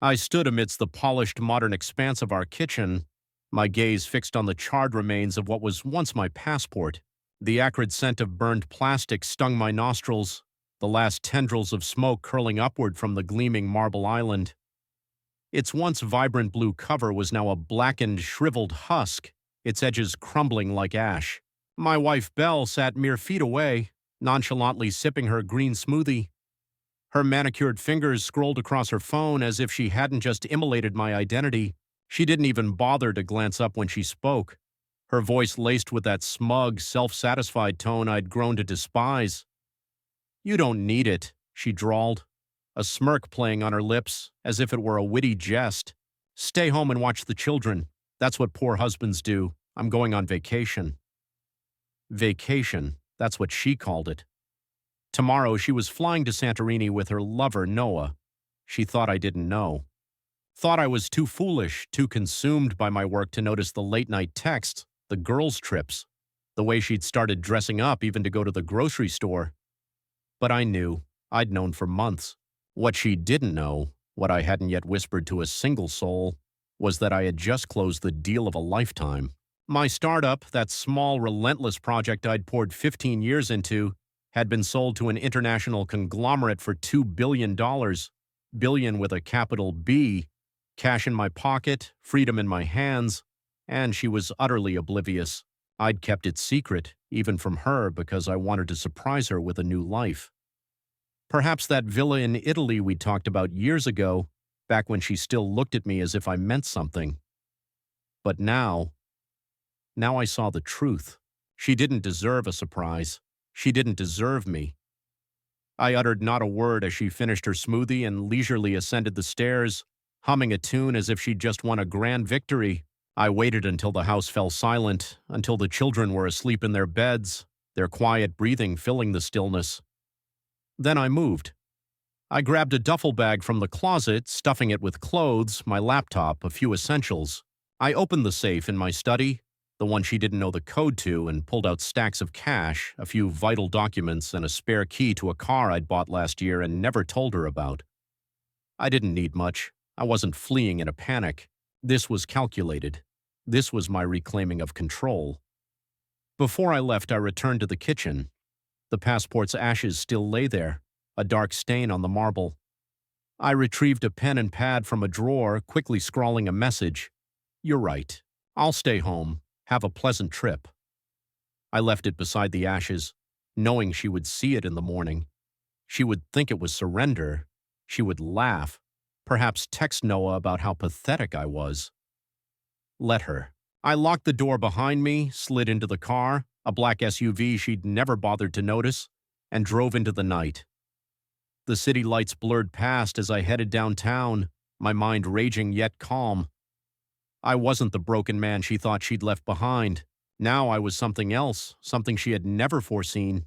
I stood amidst the polished modern expanse of our kitchen, my gaze fixed on the charred remains of what was once my passport. The acrid scent of burned plastic stung my nostrils, the last tendrils of smoke curling upward from the gleaming marble island. Its once vibrant blue cover was now a blackened, shriveled husk, its edges crumbling like ash. My wife Belle sat mere feet away, nonchalantly sipping her green smoothie. Her manicured fingers scrolled across her phone as if she hadn't just immolated my identity. She didn't even bother to glance up when she spoke, her voice laced with that smug, self-satisfied tone I'd grown to despise. "You don't need it," she drawled, a smirk playing on her lips as if it were a witty jest. "Stay home and watch the children. That's what poor husbands do. I'm going on vacation." Vacation, that's what she called it. Tomorrow she was flying to Santorini with her lover, Noah. She thought I didn't know. Thought I was too foolish, too consumed by my work to notice the late-night texts, the girls' trips, the way she'd started dressing up even to go to the grocery store. But I knew. I'd known for months. What she didn't know, what I hadn't yet whispered to a single soul, was that I had just closed the deal of a lifetime. My startup, that small, relentless project I'd poured 15 years into, had been sold to an international conglomerate for $2 billion, billion with a capital B, cash in my pocket, freedom in my hands, and she was utterly oblivious. I'd kept it secret, even from her, because I wanted to surprise her with a new life. Perhaps that villa in Italy we talked about years ago, back when she still looked at me as if I meant something. But now I saw the truth. She didn't deserve a surprise. She didn't deserve me. I uttered not a word as she finished her smoothie and leisurely ascended the stairs, humming a tune as if she'd just won a grand victory. I waited until the house fell silent, until the children were asleep in their beds, their quiet breathing filling the stillness. Then I moved. I grabbed a duffel bag from the closet, stuffing it with clothes, my laptop, a few essentials. I opened the safe in my study, the one she didn't know the code to, and pulled out stacks of cash, a few vital documents, and a spare key to a car I'd bought last year and never told her about. I didn't need much. I wasn't fleeing in a panic. This was calculated. This was my reclaiming of control. Before I left, I returned to the kitchen. The passport's ashes still lay there, a dark stain on the marble. I retrieved a pen and pad from a drawer, quickly scrawling a message. "You're right. I'll stay home. Have a pleasant trip." I left it beside the ashes, knowing she would see it in the morning. She would think it was surrender. She would laugh, perhaps text Noah about how pathetic I was. Let her. I locked the door behind me, slid into the car, a black SUV she'd never bothered to notice, and drove into the night. The city lights blurred past as I headed downtown, my mind raging yet calm. I wasn't the broken man she thought she'd left behind. Now I was something else, something she had never foreseen.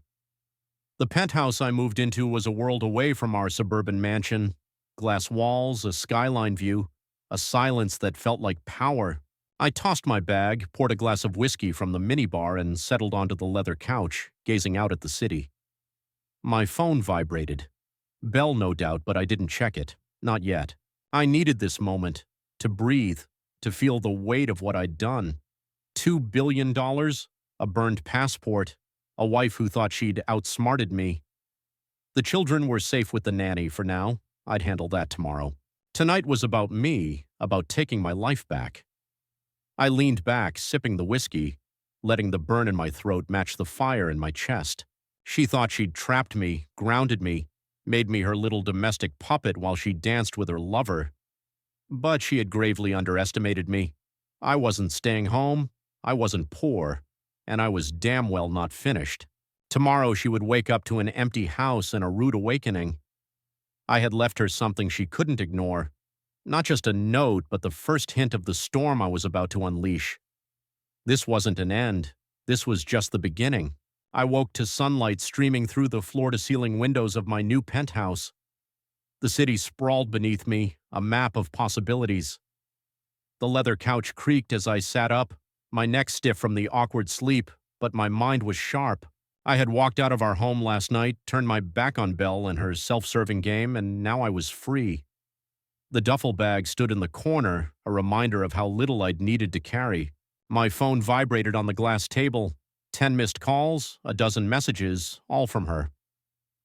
The penthouse I moved into was a world away from our suburban mansion. Glass walls, a skyline view, a silence that felt like power. I tossed my bag, poured a glass of whiskey from the minibar, and settled onto the leather couch, gazing out at the city. My phone vibrated. Bell, no doubt, but I didn't check it. Not yet. I needed this moment, to breathe, to feel the weight of what I'd done. $2 billion, a burned passport, a wife who thought she'd outsmarted me. The children were safe with the nanny for now. I'd handle that tomorrow. Tonight was about me, about taking my life back. I leaned back, sipping the whiskey, letting the burn in my throat match the fire in my chest. She thought she'd trapped me, grounded me, made me her little domestic puppet while she danced with her lover. But she had gravely underestimated me. I wasn't staying home, I wasn't poor, and I was damn well not finished. Tomorrow she would wake up to an empty house and a rude awakening. I had left her something she couldn't ignore. Not just a note, but the first hint of the storm I was about to unleash. This wasn't an end. This was just the beginning. I woke to sunlight streaming through the floor-to-ceiling windows of my new penthouse. The city sprawled beneath me, a map of possibilities. The leather couch creaked as I sat up, my neck stiff from the awkward sleep, but my mind was sharp. I had walked out of our home last night, turned my back on Belle and her self-serving game, and now I was free. The duffel bag stood in the corner, a reminder of how little I'd needed to carry. My phone vibrated on the glass table. 10 missed calls, a dozen messages, all from her.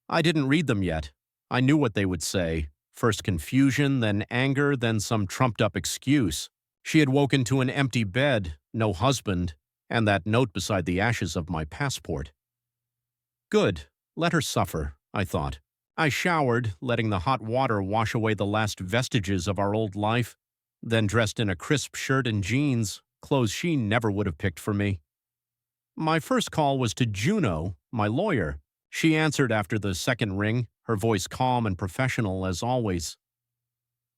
I didn't read them yet. I knew what they would say. First confusion, then anger, then some trumped-up excuse. She had woken to an empty bed, no husband, and that note beside the ashes of my passport. Good. Let her suffer, I thought. I showered, letting the hot water wash away the last vestiges of our old life, then dressed in a crisp shirt and jeans, clothes she never would have picked for me. My first call was to Juno, my lawyer. She answered after the second ring, her voice calm and professional as always.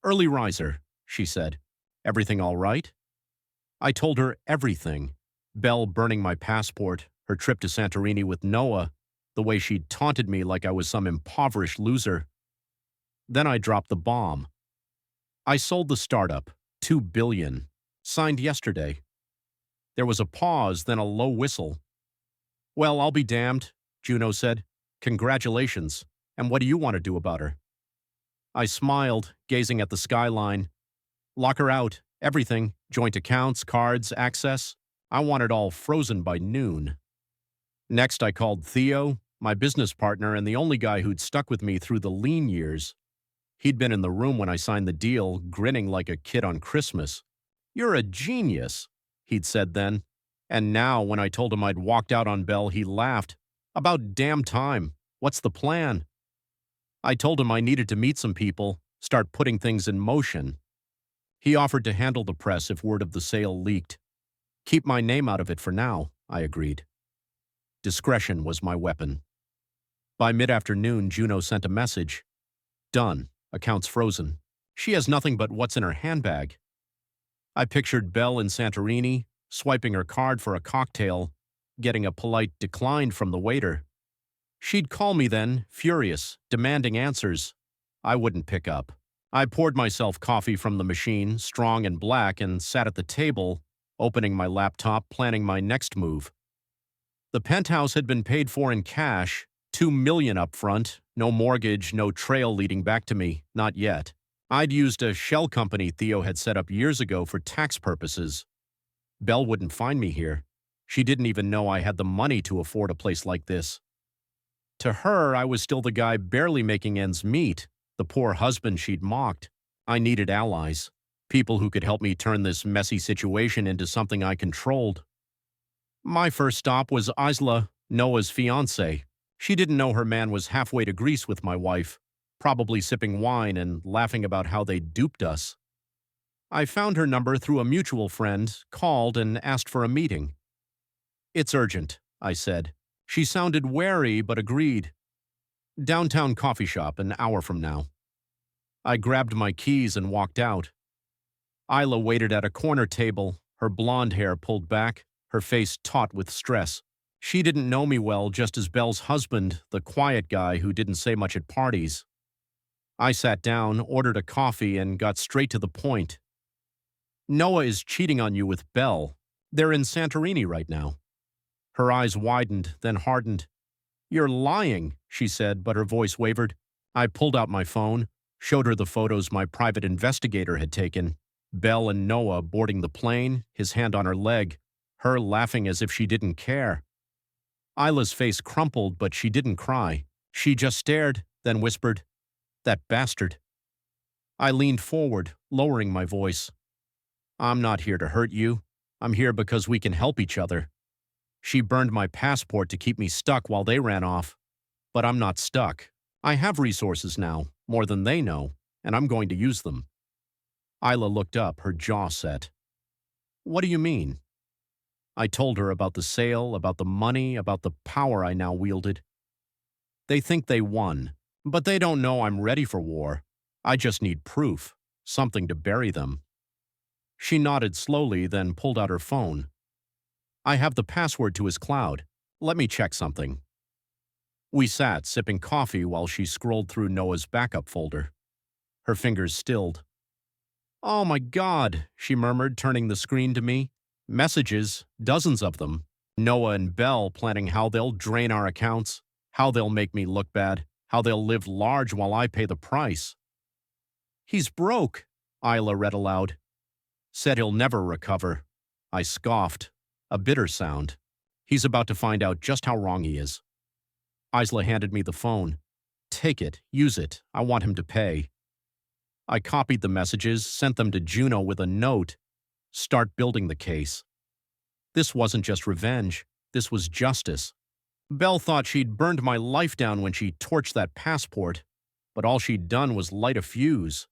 "Early riser," she said. "Everything all right?" I told her everything. Belle burning my passport, her trip to Santorini with Noah, the way she'd taunted me like I was some impoverished loser. Then I dropped the bomb. I sold the startup, $2 billion, signed yesterday. There was a pause, then a low whistle. "Well, I'll be damned," Juno said. "Congratulations. And what do you want to do about her?" I smiled, gazing at the skyline. "Lock her out. Everything. Joint accounts, cards, access. I want it all frozen by noon." Next, I called Theo, my business partner and the only guy who'd stuck with me through the lean years. He'd been in the room when I signed the deal, grinning like a kid on Christmas. "You're a genius," he'd said then. And now, when I told him I'd walked out on Belle, he laughed. "About damn time. What's the plan?" I told him I needed to meet some people, start putting things in motion. He offered to handle the press if word of the sale leaked. "Keep my name out of it for now," I agreed. Discretion was my weapon. By mid-afternoon, Juno sent a message. "Done. Accounts frozen. She has nothing but what's in her handbag." I pictured Belle in Santorini, swiping her card for a cocktail, getting a polite decline from the waiter. She'd call me then, furious, demanding answers. I wouldn't pick up. I poured myself coffee from the machine, strong and black, and sat at the table, opening my laptop, planning my next move. The penthouse had been paid for in cash, $2 million up front, no mortgage, no trail leading back to me, not yet. I'd used a shell company Theo had set up years ago for tax purposes. Belle wouldn't find me here. She didn't even know I had the money to afford a place like this. To her, I was still the guy barely making ends meet, the poor husband she'd mocked. I needed allies, people who could help me turn this messy situation into something I controlled. My first stop was Isla, Noah's fiancée. She didn't know her man was halfway to Greece with my wife, probably sipping wine and laughing about how they duped us. I found her number through a mutual friend, called, and asked for a meeting. "It's urgent," I said. She sounded wary but agreed. "Downtown coffee shop, an hour from now." I grabbed my keys and walked out. Isla waited at a corner table, her blonde hair pulled back, her face taut with stress. She didn't know me well, just as Belle's husband, the quiet guy who didn't say much at parties. I sat down, ordered a coffee, and got straight to the point. "Noah is cheating on you with Belle. They're in Santorini right now." Her eyes widened, then hardened. "You're lying," she said, but her voice wavered. I pulled out my phone, showed her the photos my private investigator had taken. Belle and Noah boarding the plane, his hand on her leg, her laughing as if she didn't care. Isla's face crumpled, but she didn't cry. She just stared, then whispered, "That bastard." I leaned forward, lowering my voice. "I'm not here to hurt you. I'm here because we can help each other. She burned my passport to keep me stuck while they ran off. But I'm not stuck. I have resources now, more than they know, and I'm going to use them." Isla looked up, her jaw set. "What do you mean?" I told her about the sale, about the money, about the power I now wielded. "They think they won, but they don't know I'm ready for war. I just need proof, something to bury them." She nodded slowly, then pulled out her phone. "I have the password to his cloud. Let me check something." We sat, sipping coffee while she scrolled through Noah's backup folder. Her fingers stilled. "Oh my God," she murmured, turning the screen to me. "Messages, dozens of them. Noah and Belle planning how they'll drain our accounts, how they'll make me look bad, how they'll live large while I pay the price." He's broke, Isla read aloud. Said he'll never recover. I scoffed. A bitter sound. He's about to find out just how wrong he is. Isla handed me the phone. Take it, use it. I want him to pay. I copied the messages, sent them to Juno with a note. Start building the case. This wasn't just revenge. This was justice. Belle thought she'd burned my life down when she torched that passport, but all she'd done was light a fuse.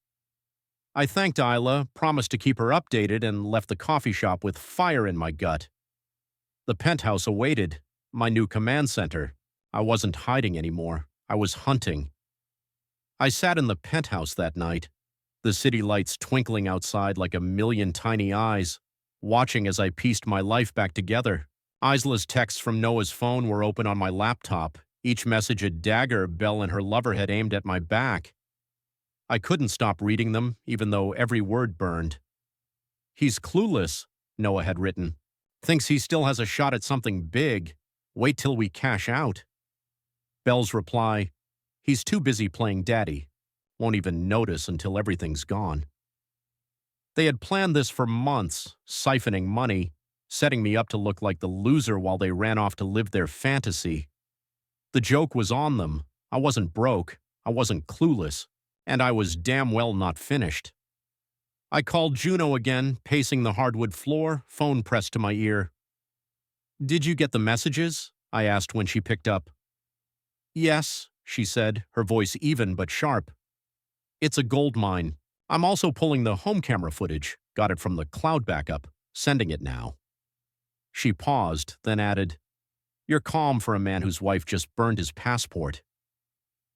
I thanked Isla, promised to keep her updated, and left the coffee shop with fire in my gut. The penthouse awaited, my new command center. I wasn't hiding anymore. I was hunting. I sat in the penthouse that night, the city lights twinkling outside like a million tiny eyes, watching as I pieced my life back together. Isla's texts from Noah's phone were open on my laptop, each message a dagger Belle and her lover had aimed at my back. I couldn't stop reading them, even though every word burned. He's clueless, Noah had written. Thinks he still has a shot at something big. Wait till we cash out. Belle's reply, he's too busy playing daddy. Won't even notice until everything's gone. They had planned this for months, siphoning money, setting me up to look like the loser while they ran off to live their fantasy. The joke was on them. I wasn't broke. I wasn't clueless. And I was damn well not finished. I called Juno again, pacing the hardwood floor, phone pressed to my ear. Did you get the messages? I asked when she picked up. Yes, she said, her voice even but sharp. It's a gold mine. I'm also pulling the home camera footage. Got it from the cloud backup. Sending it now. She paused, then added, You're calm for a man whose wife just burned his passport.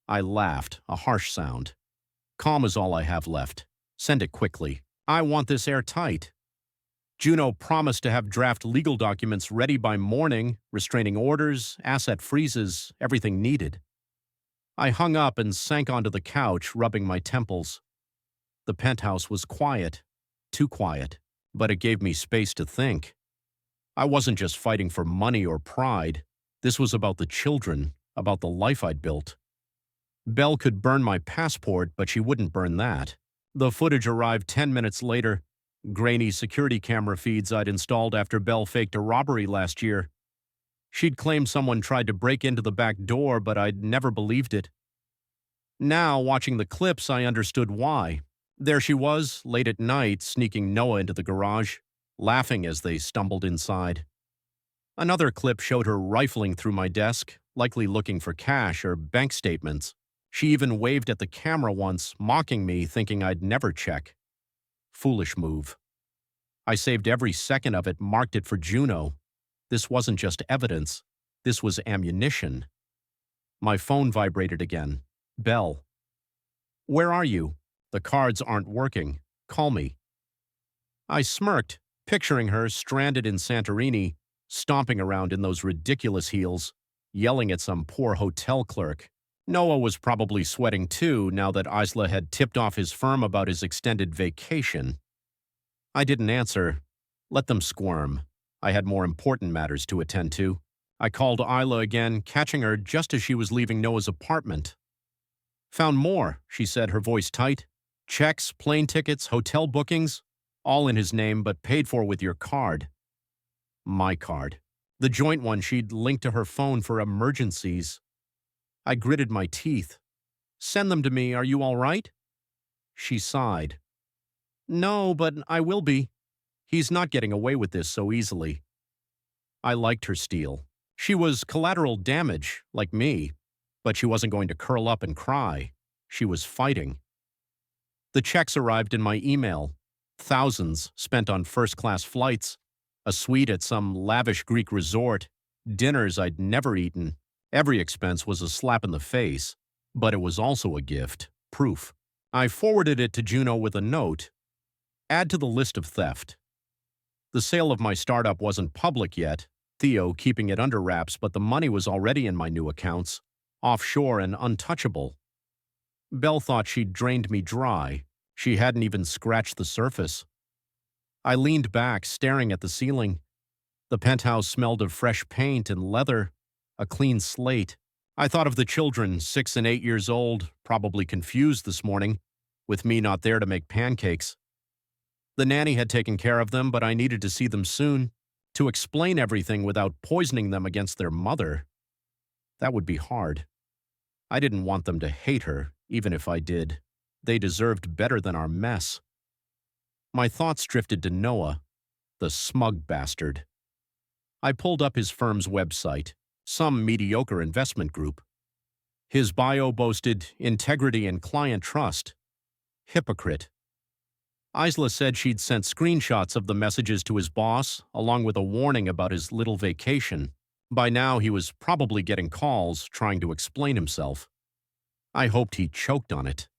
I laughed, a harsh sound. Calm is all I have left. Send it quickly. I want this airtight. Juno promised to have draft legal documents ready by morning, restraining orders, asset freezes, everything needed. I hung up and sank onto the couch, rubbing my temples. The penthouse was quiet, too quiet, but it gave me space to think. I wasn't just fighting for money or pride. This was about the children, about the life I'd built. Belle could burn my passport, but she wouldn't burn that. The footage arrived 10 minutes later, grainy security camera feeds I'd installed after Belle faked a robbery last year. She'd claimed someone tried to break into the back door, but I'd never believed it. Now, watching the clips, I understood why. There she was, late at night, sneaking Noah into the garage, laughing as they stumbled inside. Another clip showed her rifling through my desk, likely looking for cash or bank statements. She even waved at the camera once, mocking me, thinking I'd never check. Foolish move. I saved every second of it, marked it for Juno. This wasn't just evidence. This was ammunition. My phone vibrated again. Belle. Where are you? The cards aren't working. Call me. I smirked, picturing her stranded in Santorini, stomping around in those ridiculous heels, yelling at some poor hotel clerk. Noah was probably sweating too, now that Isla had tipped off his firm about his extended vacation. I didn't answer. Let them squirm. I had more important matters to attend to. I called Isla again, catching her just as she was leaving Noah's apartment. Found more, she said, her voice tight. Checks, plane tickets, hotel bookings, all in his name but paid for with your card. My card. The joint one she'd linked to her phone for emergencies. I gritted my teeth. Send them to me, are you all right? She sighed. No, but I will be. He's not getting away with this so easily. I liked her steel. She was collateral damage, like me, but she wasn't going to curl up and cry. She was fighting. The checks arrived in my email. Thousands spent on first-class flights, a suite at some lavish Greek resort, dinners I'd never eaten. Every expense was a slap in the face, but it was also a gift, proof. I forwarded it to Juno with a note. Add to the list of theft. The sale of my startup wasn't public yet, Theo keeping it under wraps, but the money was already in my new accounts, offshore and untouchable. Belle thought she'd drained me dry. She hadn't even scratched the surface. I leaned back, staring at the ceiling. The penthouse smelled of fresh paint and leather, a clean slate. I thought of the children, 6 and 8 years old, probably confused this morning, with me not there to make pancakes. The nanny had taken care of them, but I needed to see them soon, to explain everything without poisoning them against their mother. That would be hard. I didn't want them to hate her, even if I did. They deserved better than our mess. My thoughts drifted to Noah, the smug bastard. I pulled up his firm's website, some mediocre investment group. His bio boasted integrity and client trust. Hypocrite. Isla said she'd sent screenshots of the messages to his boss, along with a warning about his little vacation. By now, he was probably getting calls trying to explain himself. I hoped he choked on it.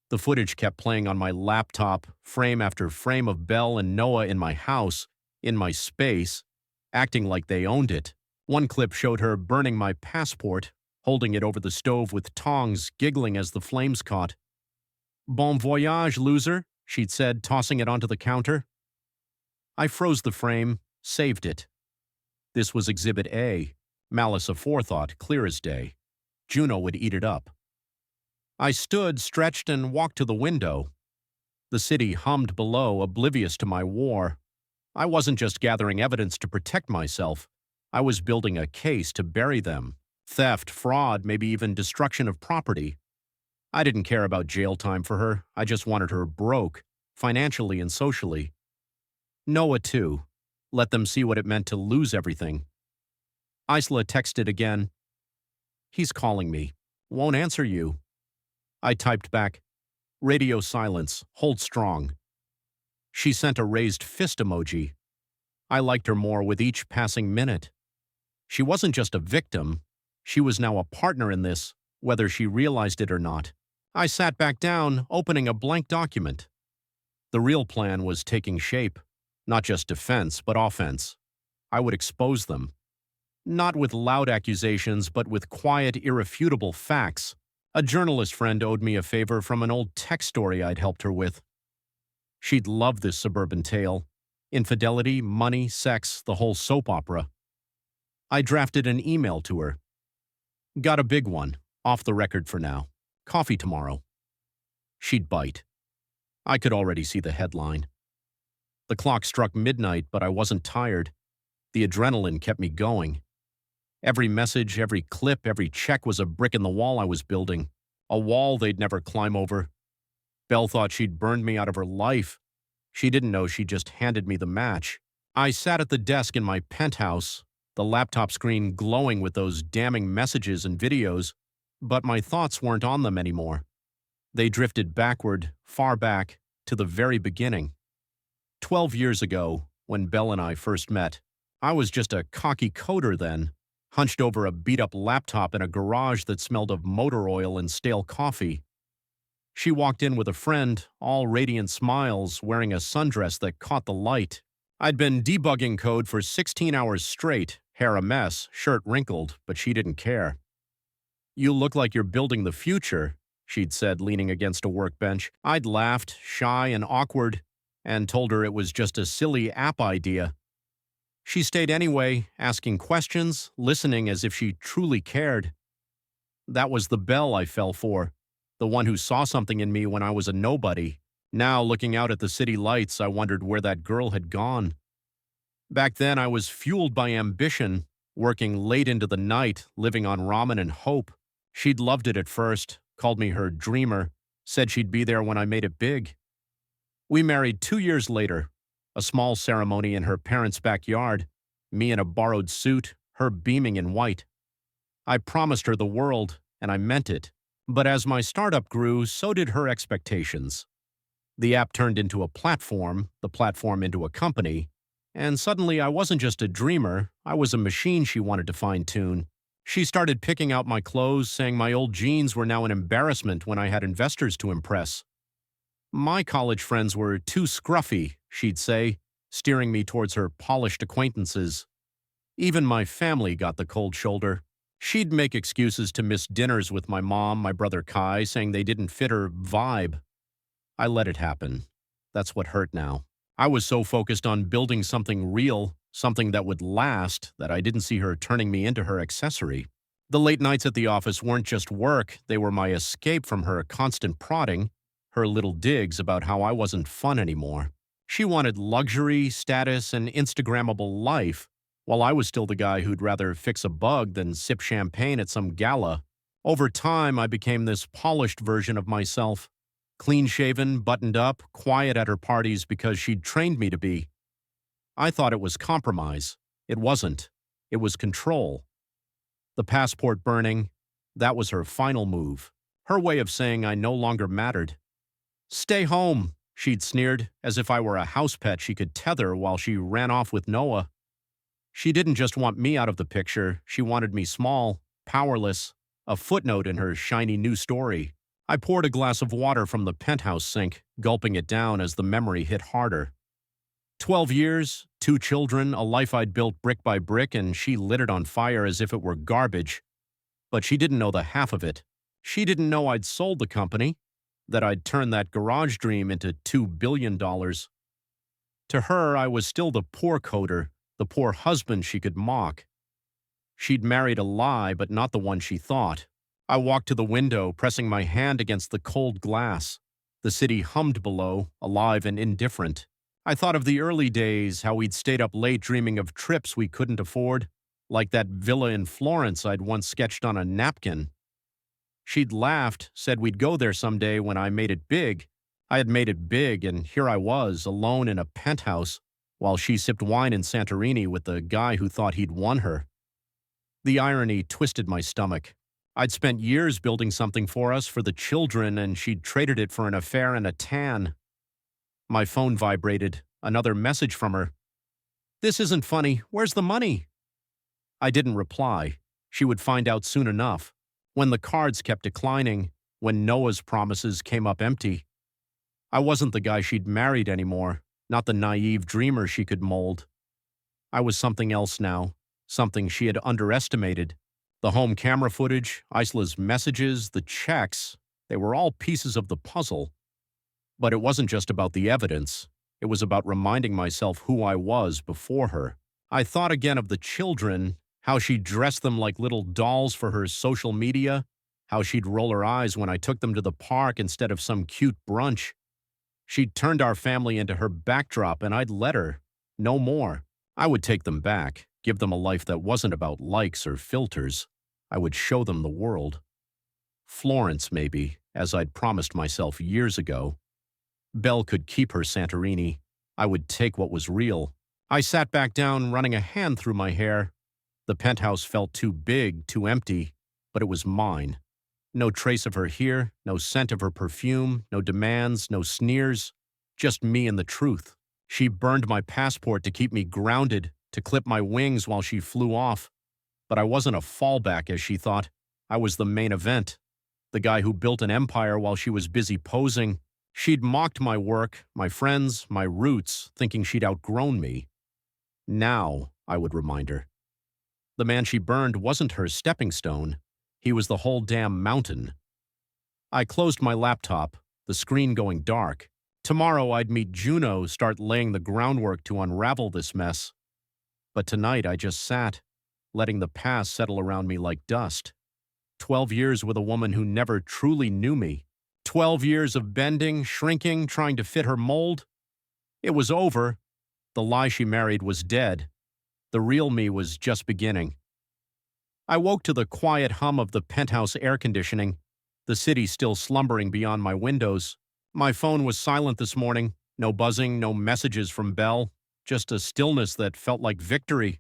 The footage kept playing on my laptop, frame after frame of Belle and Noah in my house, in my space, acting like they owned it. One clip showed her burning my passport, holding it over the stove with tongs, giggling as the flames caught. "Bon voyage, loser," she'd said, tossing it onto the counter. I froze the frame, saved it. This was Exhibit A, malice aforethought, clear as day. Juno would eat it up. I stood, stretched, and walked to the window. The city hummed below, oblivious to my war. I wasn't just gathering evidence to protect myself. I was building a case to bury them. Theft, fraud, maybe even destruction of property. I didn't care about jail time for her. I just wanted her broke, financially and socially. Noah, too. Let them see what it meant to lose everything. Isla texted again. "He's calling me. Won't answer you." I typed back, "Radio silence. Hold strong." She sent a raised fist emoji. I liked her more with each passing minute. She wasn't just a victim. She was now a partner in this, whether she realized it or not. I sat back down, opening a blank document. The real plan was taking shape. Not just defense, but offense. I would expose them. Not with loud accusations, but with quiet, irrefutable facts. A journalist friend owed me a favor from an old tech story I'd helped her with. She'd love this suburban tale. Infidelity, money, sex, the whole soap opera. I drafted an email to her. "Got a big one. Off the record for now. Coffee tomorrow." She'd bite. I could already see the headline. The clock struck midnight, but I wasn't tired. The adrenaline kept me going. Every message, every clip, every check was a brick in the wall I was building. A wall they'd never climb over. Belle thought she'd burned me out of her life. She didn't know she just handed me the match. I sat at the desk in my penthouse, the laptop screen glowing with those damning messages and videos, but my thoughts weren't on them anymore. They drifted backward, far back, to the very beginning. 12 years ago, when Belle and I first met, I was just a cocky coder then, hunched over a beat-up laptop in a garage that smelled of motor oil and stale coffee. She walked in with a friend, all radiant smiles, wearing a sundress that caught the light. I'd been debugging code for 16 hours straight, hair a mess, shirt wrinkled, but she didn't care. "You look like you're building the future," she'd said, leaning against a workbench. I'd laughed, shy and awkward, and told her it was just a silly app idea. She stayed anyway, asking questions, listening as if she truly cared. That was the Belle I fell for, the one who saw something in me when I was a nobody. Now, looking out at the city lights, I wondered where that girl had gone. Back then, I was fueled by ambition, working late into the night, living on ramen and hope. She'd loved it at first, called me her dreamer, said she'd be there when I made it big. We married 2 years later, a small ceremony in her parents' backyard, me in a borrowed suit, her beaming in white. I promised her the world, and I meant it. But as my startup grew, so did her expectations. The app turned into a platform, the platform into a company, and suddenly I wasn't just a dreamer, I was a machine she wanted to fine-tune. She started picking out my clothes, saying my old jeans were now an embarrassment when I had investors to impress. My college friends were too scruffy, she'd say, steering me towards her polished acquaintances. Even my family got the cold shoulder. She'd make excuses to miss dinners with my mom, my brother Kai, saying they didn't fit her vibe. I let it happen. That's what hurt now. I was so focused on building something real, something that would last, that I didn't see her turning me into her accessory. The late nights at the office weren't just work, they were my escape from her constant prodding, her little digs about how I wasn't fun anymore. She wanted luxury, status, and Instagrammable life, while I was still the guy who'd rather fix a bug than sip champagne at some gala. Over time, I became this polished version of myself, clean-shaven, buttoned up, quiet at her parties because she'd trained me to be. I thought it was compromise. It wasn't. It was control. The passport burning, that was her final move. Her way of saying I no longer mattered. "Stay home," she'd sneered, as if I were a house pet she could tether while she ran off with Noah. She didn't just want me out of the picture, she wanted me small, powerless, a footnote in her shiny new story. I poured a glass of water from the penthouse sink, gulping it down as the memory hit harder. 12 years, 2 children, a life I'd built brick by brick, and she lit it on fire as if it were garbage. But she didn't know the half of it. She didn't know I'd sold the company, that I'd turned that garage dream into $2 billion. To her, I was still the poor coder, the poor husband she could mock. She'd married a lie, but not the one she thought. I walked to the window, pressing my hand against the cold glass. The city hummed below, alive and indifferent. I thought of the early days, how we'd stayed up late dreaming of trips we couldn't afford, like that villa in Florence I'd once sketched on a napkin. She'd laughed, said we'd go there someday when I made it big. I had made it big, and here I was, alone in a penthouse, while she sipped wine in Santorini with the guy who thought he'd won her. The irony twisted my stomach. I'd spent years building something for us, for the children, and she'd traded it for an affair and a tan. My phone vibrated, another message from her. "This isn't funny. Where's the money?" I didn't reply. She would find out soon enough. When the cards kept declining, when Noah's promises came up empty. I wasn't the guy she'd married anymore, not the naive dreamer she could mold. I was something else now, something she had underestimated. The home camera footage, Isla's messages, the checks, they were all pieces of the puzzle. But it wasn't just about the evidence. It was about reminding myself who I was before her. I thought again of the children, how she'd dress them like little dolls for her social media, how she'd roll her eyes when I took them to the park instead of some cute brunch. She'd turned our family into her backdrop, and I'd let her. No more. I would take them back, give them a life that wasn't about likes or filters. I would show them the world. Florence, maybe, as I'd promised myself years ago. Belle could keep her Santorini. I would take what was real. I sat back down, running a hand through my hair. The penthouse felt too big, too empty, but it was mine. No trace of her here, no scent of her perfume, no demands, no sneers, just me and the truth. She burned my passport to keep me grounded, to clip my wings while she flew off. But I wasn't a fallback, as she thought. I was the main event, the guy who built an empire while she was busy posing. She'd mocked my work, my friends, my roots, thinking she'd outgrown me. Now, I would remind her. The man she burned wasn't her stepping stone. He was the whole damn mountain. I closed my laptop, the screen going dark. Tomorrow I'd meet Juno, start laying the groundwork to unravel this mess. But tonight I just sat, letting the past settle around me like dust. 12 years with a woman who never truly knew me. 12 years of bending, shrinking, trying to fit her mold. It was over. The lie she married was dead. The real me was just beginning. I woke to the quiet hum of the penthouse air conditioning, the city still slumbering beyond my windows. My phone was silent this morning, no buzzing, no messages from Belle, just a stillness that felt like victory.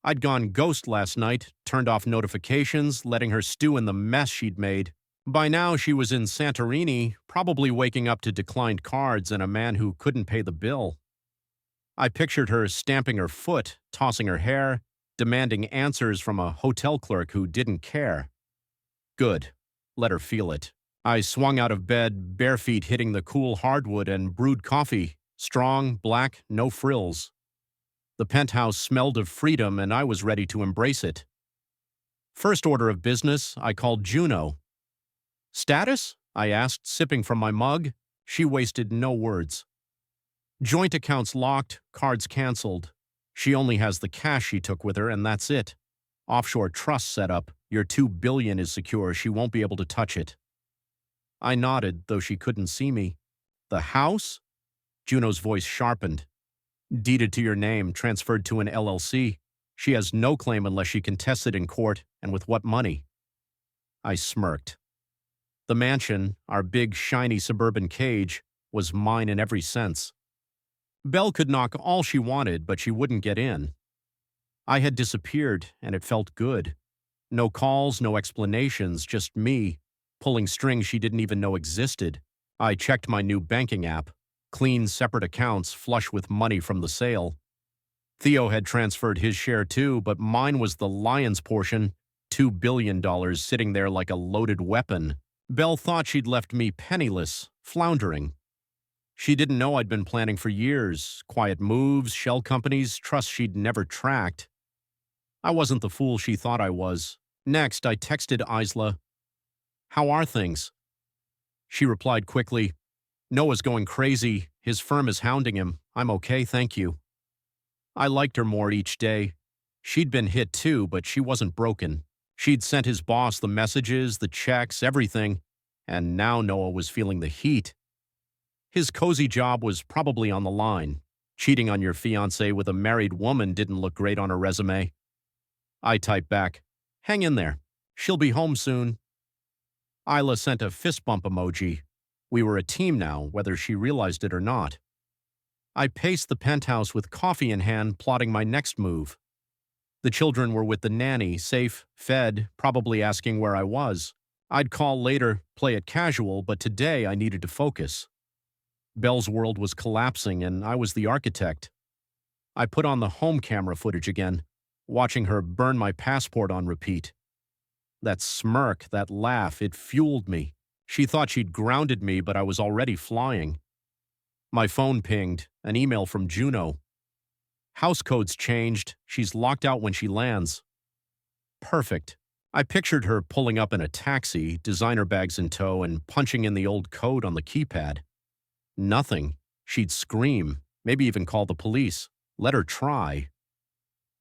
I'd gone ghost last night, turned off notifications, letting her stew in the mess she'd made. By now she was in Santorini, probably waking up to declined cards and a man who couldn't pay the bill. I pictured her stamping her foot, tossing her hair, demanding answers from a hotel clerk who didn't care. Good. Let her feel it. I swung out of bed, bare feet hitting the cool hardwood, and brewed coffee, strong, black, no frills. The penthouse smelled of freedom, and I was ready to embrace it. First order of business, I called Juno. "Status?" I asked, sipping from my mug. She wasted no words. "Joint accounts locked, cards canceled. She only has the cash she took with her, and that's it. Offshore trust set up. Your $2 billion is secure. She won't be able to touch it." I nodded, though she couldn't see me. The house? Juno's voice sharpened. Deeded to your name, transferred to an LLC. She has no claim unless she contests it in court, and with what money? I smirked. The mansion, our big, shiny suburban cage, was mine in every sense. Belle could knock all she wanted, but she wouldn't get in. I had disappeared, and it felt good. No calls, no explanations, just me, pulling strings she didn't even know existed. I checked my new banking app. Clean, separate accounts, flush with money from the sale. Theo had transferred his share too, but mine was the lion's portion, $2 billion sitting there like a loaded weapon. Belle thought she'd left me penniless, floundering. She didn't know I'd been planning for years, quiet moves, shell companies, trusts she'd never tracked. I wasn't the fool she thought I was. Next, I texted Isla, "How are things?" She replied quickly, "Noah's going crazy. His firm is hounding him. I'm okay, thank you." I liked her more each day. She'd been hit too, but she wasn't broken. She'd sent his boss the messages, the checks, everything, and now Noah was feeling the heat. His cozy job was probably on the line. Cheating on your fiancé with a married woman didn't look great on her resume. I typed back, "Hang in there. She'll be home soon." Isla sent a fist bump emoji. We were a team now, whether she realized it or not. I paced the penthouse with coffee in hand, plotting my next move. The children were with the nanny, safe, fed, probably asking where I was. I'd call later, play it casual, but today I needed to focus. Belle's world was collapsing, and I was the architect. I put on the home camera footage again, watching her burn my passport on repeat. That smirk, that laugh, it fueled me. She thought she'd grounded me, but I was already flying. My phone pinged, an email from Juno. House codes changed. She's locked out when she lands. Perfect. I pictured her pulling up in a taxi, designer bags in tow, and punching in the old code on the keypad. Nothing. She'd scream, maybe even call the police. Let her try.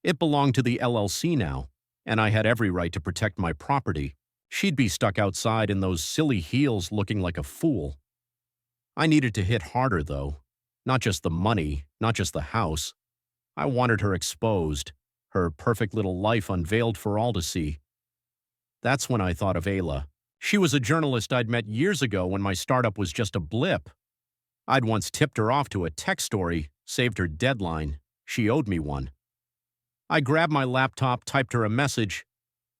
It belonged to the LLC now, and I had every right to protect my property. She'd be stuck outside in those silly heels looking like a fool. I needed to hit harder, though. Not just the money, not just the house. I wanted her exposed, her perfect little life unveiled for all to see. That's when I thought of Ayla. She was a journalist I'd met years ago when my startup was just a blip. I'd once tipped her off to a tech story, saved her deadline. She owed me one. I grabbed my laptop, typed her a message.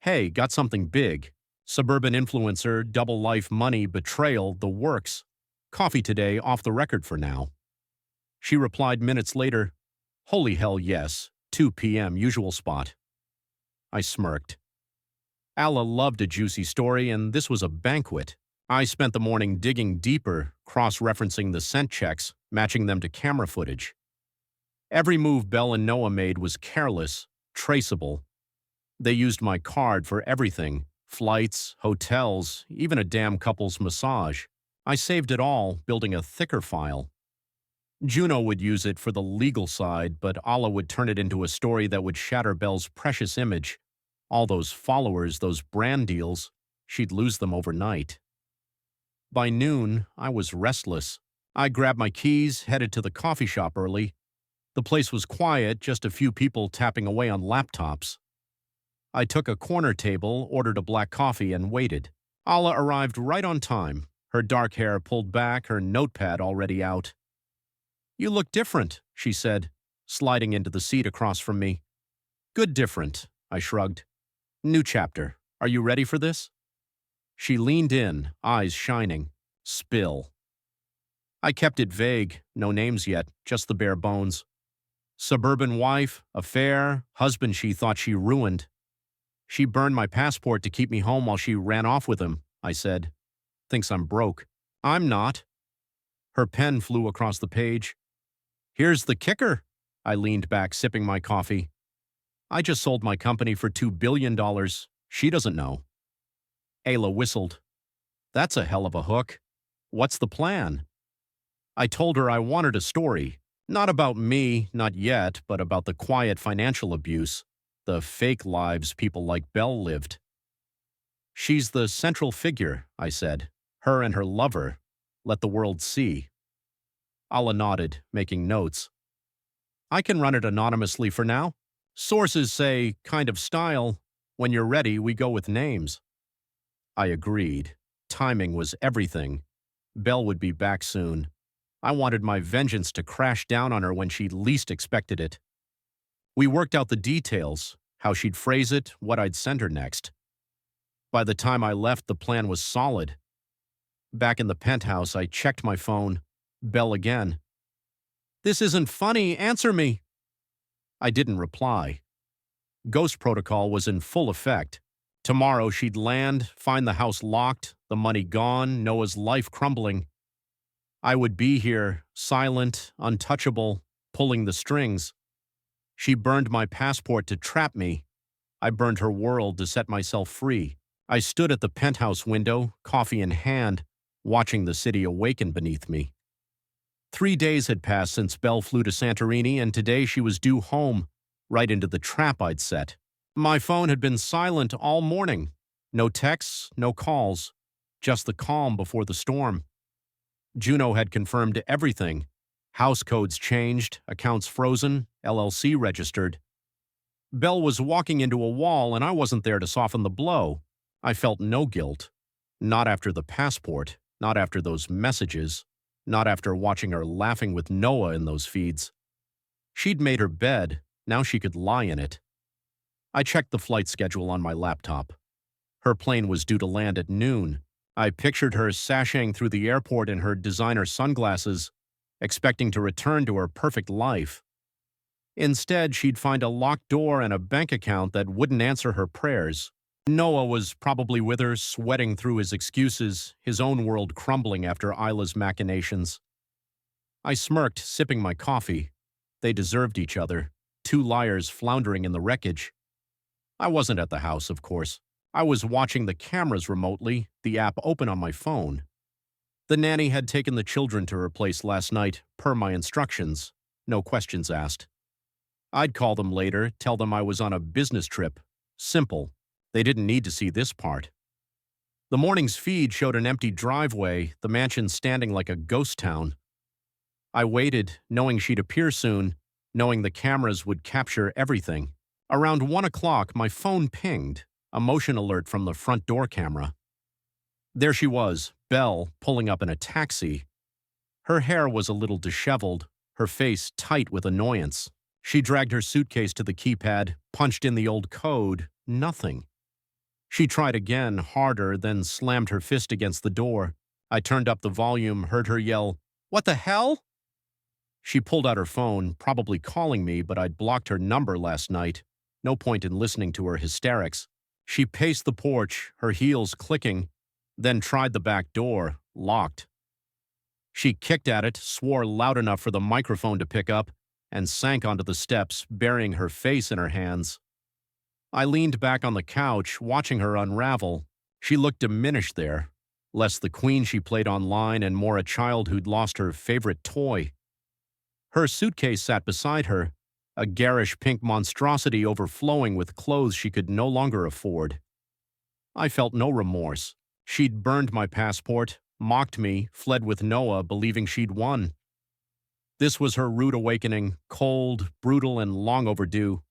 "Hey, got something big. Suburban influencer, double life money, betrayal, the works. Coffee today, off the record for now." She replied minutes later, "Holy hell, yes. 2 p.m., usual spot." I smirked. Alla loved a juicy story, and this was a banquet. I spent the morning digging deeper, cross-referencing the scent checks, matching them to camera footage. Every move Belle and Noah made was careless, traceable. They used my card for everything, flights, hotels, even a damn couple's massage. I saved it all, building a thicker file. Juno would use it for the legal side, but Alla would turn it into a story that would shatter Belle's precious image. All those followers, those brand deals, she'd lose them overnight. By noon, I was restless. I grabbed my keys, headed to the coffee shop early. The place was quiet, just a few people tapping away on laptops. I took a corner table, ordered a black coffee, and waited. Alla arrived right on time, her dark hair pulled back, her notepad already out. "You look different," she said, sliding into the seat across from me. "Good different," I shrugged. "New chapter. Are you ready for this?" She leaned in, eyes shining. Spill. I kept it vague, no names yet, just the bare bones. Suburban wife, affair, husband she thought she ruined. "She burned my passport to keep me home while she ran off with him," I said. "Thinks I'm broke." "I'm not." Her pen flew across the page. "Here's the kicker." I leaned back, sipping my coffee. "I just sold my company for $2 billion. She doesn't know." Ayla whistled. "That's a hell of a hook. What's the plan?" I told her I wanted a story. Not about me, not yet, but about the quiet financial abuse, the fake lives people like Belle lived. "She's the central figure," I said. Her and her lover. Let the world see. Allah nodded, making notes. I can run it anonymously for now. Sources say, kind of style. When you're ready, we go with names. I agreed. Timing was everything. Belle would be back soon. I wanted my vengeance to crash down on her when she least expected it. We worked out the details, how she'd phrase it, what I'd send her next. By the time I left, the plan was solid. Back in the penthouse, I checked my phone. Belle again. This isn't funny, answer me. I didn't reply. Ghost protocol was in full effect. Tomorrow she'd land, find the house locked, the money gone, Noah's life crumbling. I would be here, silent, untouchable, pulling the strings. She burned my passport to trap me. I burned her world to set myself free. I stood at the penthouse window, coffee in hand, watching the city awaken beneath me. 3 days had passed since Belle flew to Santorini, and today she was due home, right into the trap I'd set. My phone had been silent all morning. No texts, no calls, just the calm before the storm. Juno had confirmed everything. House codes changed, accounts frozen, LLC registered. Belle was walking into a wall, and I wasn't there to soften the blow. I felt no guilt. Not after the passport, not after those messages, not after watching her laughing with Noah in those feeds. She'd made her bed, now she could lie in it. I checked the flight schedule on my laptop. Her plane was due to land at noon. I pictured her sashaying through the airport in her designer sunglasses, expecting to return to her perfect life. Instead, she'd find a locked door and a bank account that wouldn't answer her prayers. Noah was probably with her, sweating through his excuses, his own world crumbling after Isla's machinations. I smirked, sipping my coffee. They deserved each other, two liars floundering in the wreckage. I wasn't at the house, of course. I was watching the cameras remotely, the app open on my phone. The nanny had taken the children to her place last night, per my instructions. No questions asked. I'd call them later, tell them I was on a business trip. Simple. They didn't need to see this part. The morning's feed showed an empty driveway, the mansion standing like a ghost town. I waited, knowing she'd appear soon, knowing the cameras would capture everything. Around 1 o'clock, my phone pinged, a motion alert from the front door camera. There she was, Belle, pulling up in a taxi. Her hair was a little disheveled, her face tight with annoyance. She dragged her suitcase to the keypad, punched in the old code, nothing. She tried again, harder, then slammed her fist against the door. I turned up the volume, heard her yell, "What the hell?" She pulled out her phone, probably calling me, but I'd blocked her number last night. No point in listening to her hysterics. She paced the porch, her heels clicking, then tried the back door, locked. She kicked at it, swore loud enough for the microphone to pick up, and sank onto the steps, burying her face in her hands. I leaned back on the couch, watching her unravel. She looked diminished there, less the queen she played online and more a child who'd lost her favorite toy. Her suitcase sat beside her, a garish pink monstrosity overflowing with clothes she could no longer afford. I felt no remorse. She'd burned my passport, mocked me, fled with Noah, believing she'd won. This was her rude awakening, cold, brutal, and long overdue.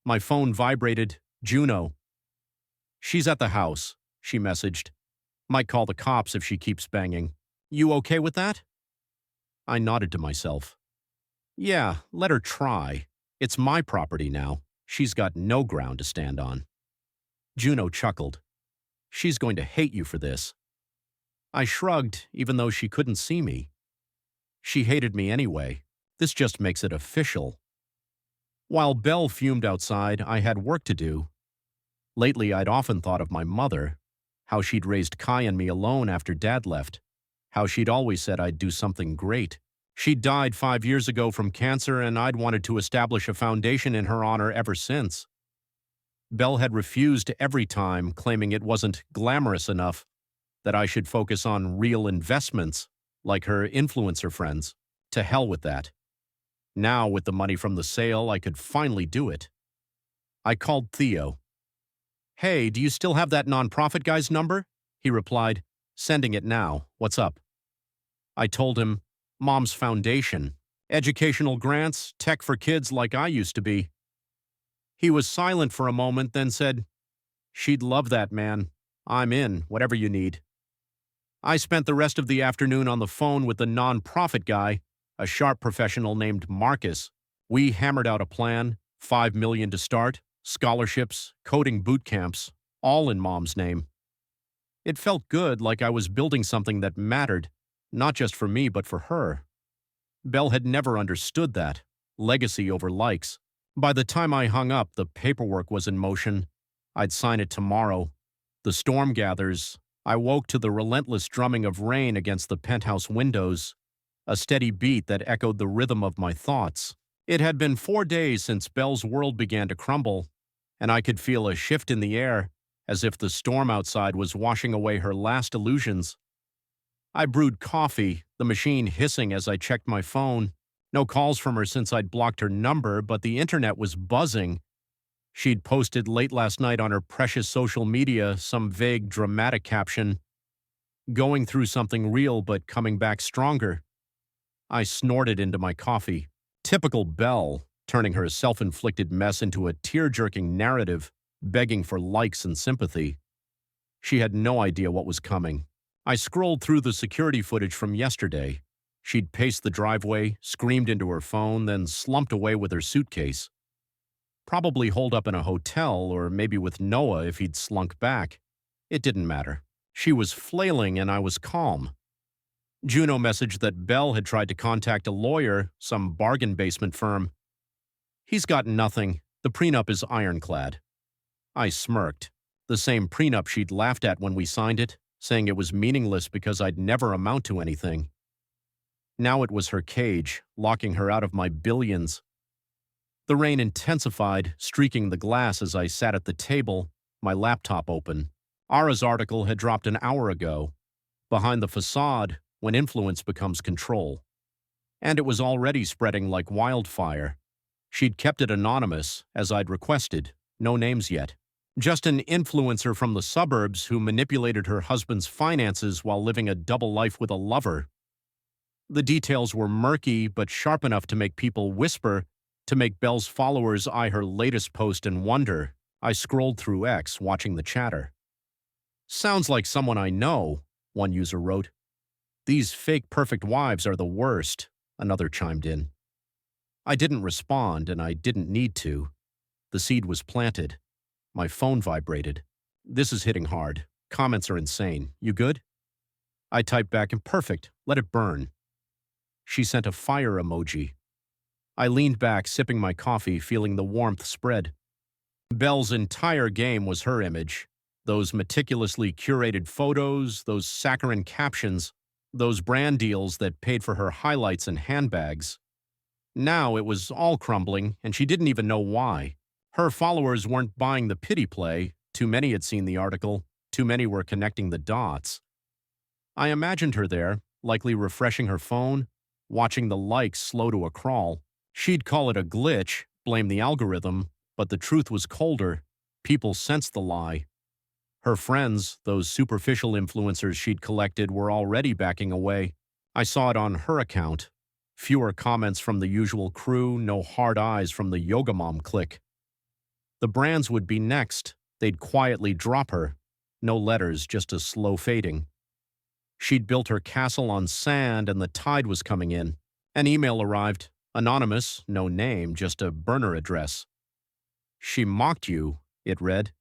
My phone vibrated. Juno. "She's at the house," she messaged. "Might call the cops if she keeps banging. You okay with that?" I nodded to myself. Yeah, let her try. It's my property now. She's got no ground to stand on. Juno chuckled. "She's going to hate you for this." I shrugged, even though she couldn't see me. She hated me anyway. This just makes it official. While Belle fumed outside, I had work to do. Lately, I'd often thought of my mother, how she'd raised Kai and me alone after Dad left, how she'd always said I'd do something great. She'd died 5 years ago from cancer, and I'd wanted to establish a foundation in her honor ever since. Belle had refused every time, claiming it wasn't glamorous enough, that I should focus on real investments, like her influencer friends. To hell with that. Now, with the money from the sale, I could finally do it. I called Theo. "Hey, do you still have that nonprofit guy's number?" He replied, Sending it now. What's up? I told him, Mom's foundation. Educational grants, tech for kids like I used to be. He was silent for a moment, then said, She'd love that, man. I'm in, whatever you need. I spent the rest of the afternoon on the phone with the non-profit guy, a sharp professional named Marcus. We hammered out a plan, $5 million to start, scholarships, coding boot camps, all in Mom's name. It felt good, like I was building something that mattered, not just for me but for her. Belle had never understood that. Legacy over likes. By the time I hung up, the paperwork was in motion. I'd sign it tomorrow. The storm gathers. I woke to the relentless drumming of rain against the penthouse windows, a steady beat that echoed the rhythm of my thoughts. It had been 4 days since Belle's world began to crumble, and I could feel a shift in the air, as if the storm outside was washing away her last illusions. I brewed coffee, the machine hissing as I checked my phone. No calls from her since I'd blocked her number, but the internet was buzzing. She'd posted late last night on her precious social media some vague, dramatic caption, "Going through something real but coming back stronger." I snorted into my coffee. Typical Belle, turning her self-inflicted mess into a tear-jerking narrative, begging for likes and sympathy. She had no idea what was coming. I scrolled through the security footage from yesterday. She'd paced the driveway, screamed into her phone, then slumped away with her suitcase. Probably holed up in a hotel, or maybe with Noah if he'd slunk back. It didn't matter. She was flailing and I was calm. Juno messaged that Belle had tried to contact a lawyer, some bargain basement firm. He's got nothing. The prenup is ironclad. I smirked. The same prenup she'd laughed at when we signed it, saying it was meaningless because I'd never amount to anything. Now it was her cage, locking her out of my billions. The rain intensified, streaking the glass as I sat at the table, my laptop open. Ara's article had dropped an hour ago. Behind the facade, when influence becomes control. And it was already spreading like wildfire. She'd kept it anonymous, as I'd requested, no names yet. Just an influencer from the suburbs who manipulated her husband's finances while living a double life with a lover. The details were murky but sharp enough to make people whisper, to make Belle's followers eye her latest post and wonder. I scrolled through X, watching the chatter. "Sounds like someone I know," one user wrote. "These fake perfect wives are the worst," another chimed in. I didn't respond, and I didn't need to. The seed was planted. My phone vibrated. "This is hitting hard. Comments are insane. You good?" I typed back, "Imperfect. Let it burn." She sent a fire emoji. I leaned back, sipping my coffee, feeling the warmth spread. Belle's entire game was her image. Those meticulously curated photos, those saccharine captions, those brand deals that paid for her highlights and handbags. Now it was all crumbling, and she didn't even know why. Her followers weren't buying the pity play. Too many had seen the article. Too many were connecting the dots. I imagined her there, likely refreshing her phone, watching the likes slow to a crawl. She'd call it a glitch, blame the algorithm, but the truth was colder. People sensed the lie. Her friends, those superficial influencers she'd collected, were already backing away. I saw it on her account. Fewer comments from the usual crew, no hard eyes from the yoga mom clique. The brands would be next. They'd quietly drop her. No letters, just a slow fading. She'd built her castle on sand and the tide was coming in. An email arrived. Anonymous, no name, just a burner address. "She mocked you," it read.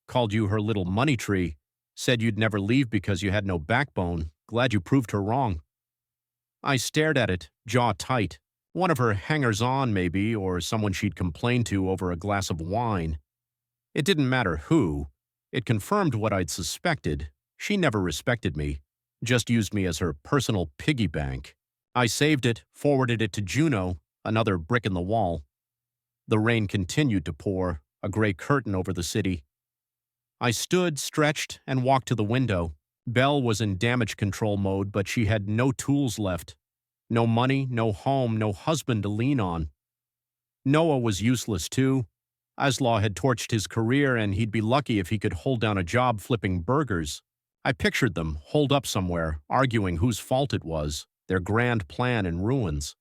"Called you her little money tree. Said you'd never leave because you had no backbone. Glad you proved her wrong." I stared at it, jaw tight. One of her hangers-on, maybe, or someone she'd complained to over a glass of wine. It didn't matter who. It confirmed what I'd suspected. She never respected me. Just used me as her personal piggy bank. I saved it, forwarded it to Juno, another brick in the wall. The rain continued to pour, a gray curtain over the city. I stood, stretched, and walked to the window. Belle was in damage control mode, but she had no tools left. No money, no home, no husband to lean on. Noah was useless too. Aslaw had torched his career, and he'd be lucky if he could hold down a job flipping burgers. I pictured them, holed up somewhere, arguing whose fault it was, their grand plan in ruins.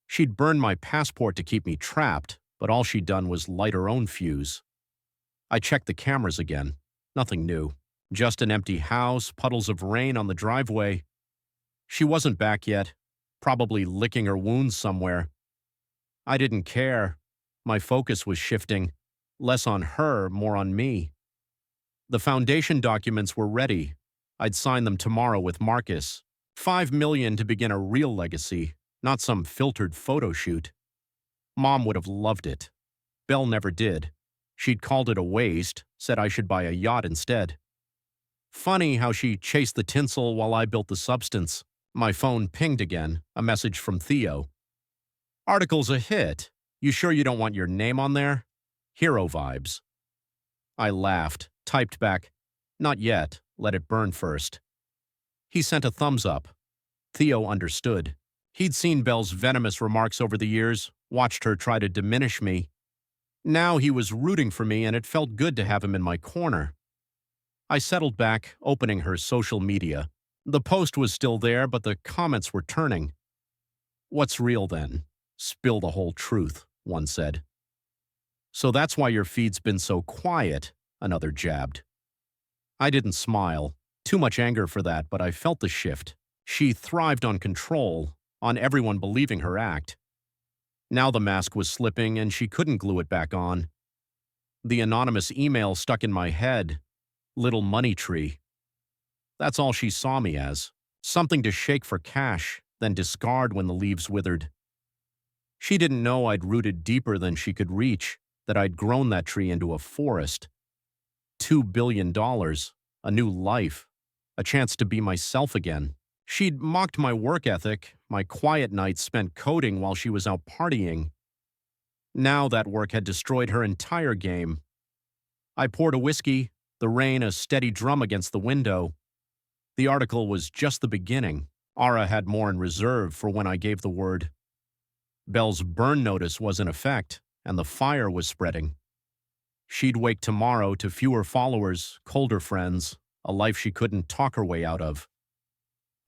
She'd burned my passport to keep me trapped, but all she'd done was light her own fuse. I checked the cameras again. Nothing new. Just an empty house, puddles of rain on the driveway. She wasn't back yet, probably licking her wounds somewhere. I didn't care. My focus was shifting. Less on her, more on me. The foundation documents were ready. I'd sign them tomorrow with Marcus. $5 million to begin a real legacy, not some filtered photo shoot. Mom would have loved it. Belle never did. She'd called it a waste, said I should buy a yacht instead. Funny how she chased the tinsel while I built the substance. My phone pinged again, a message from Theo. Article's a hit. You sure you don't want your name on there? Hero vibes. I laughed, typed back, not yet, let it burn first. He sent a thumbs up. Theo understood. He'd seen Belle's venomous remarks over the years, watched her try to diminish me. Now he was rooting for me and it felt good to have him in my corner. I settled back, opening her social media. The post was still there, but the comments were turning. What's real then? Spill the whole truth, one said. So that's why your feed's been so quiet, another jabbed. I didn't smile. Too much anger for that, but I felt the shift. She thrived on control, on everyone believing her act. Now the mask was slipping and she couldn't glue it back on. The anonymous email stuck in my head. Little money tree. That's all she saw me as. Something to shake for cash, then discard when the leaves withered. She didn't know I'd rooted deeper than she could reach, that I'd grown that tree into a forest. $2 billion, a new life, a chance to be myself again. She'd mocked my work ethic, my quiet nights spent coding while she was out partying. Now that work had destroyed her entire game. I poured a whiskey, the rain a steady drum against the window. The article was just the beginning. Ara had more in reserve for when I gave the word. Belle's burn notice was in effect, and the fire was spreading. She'd wake tomorrow to fewer followers, colder friends, a life she couldn't talk her way out of.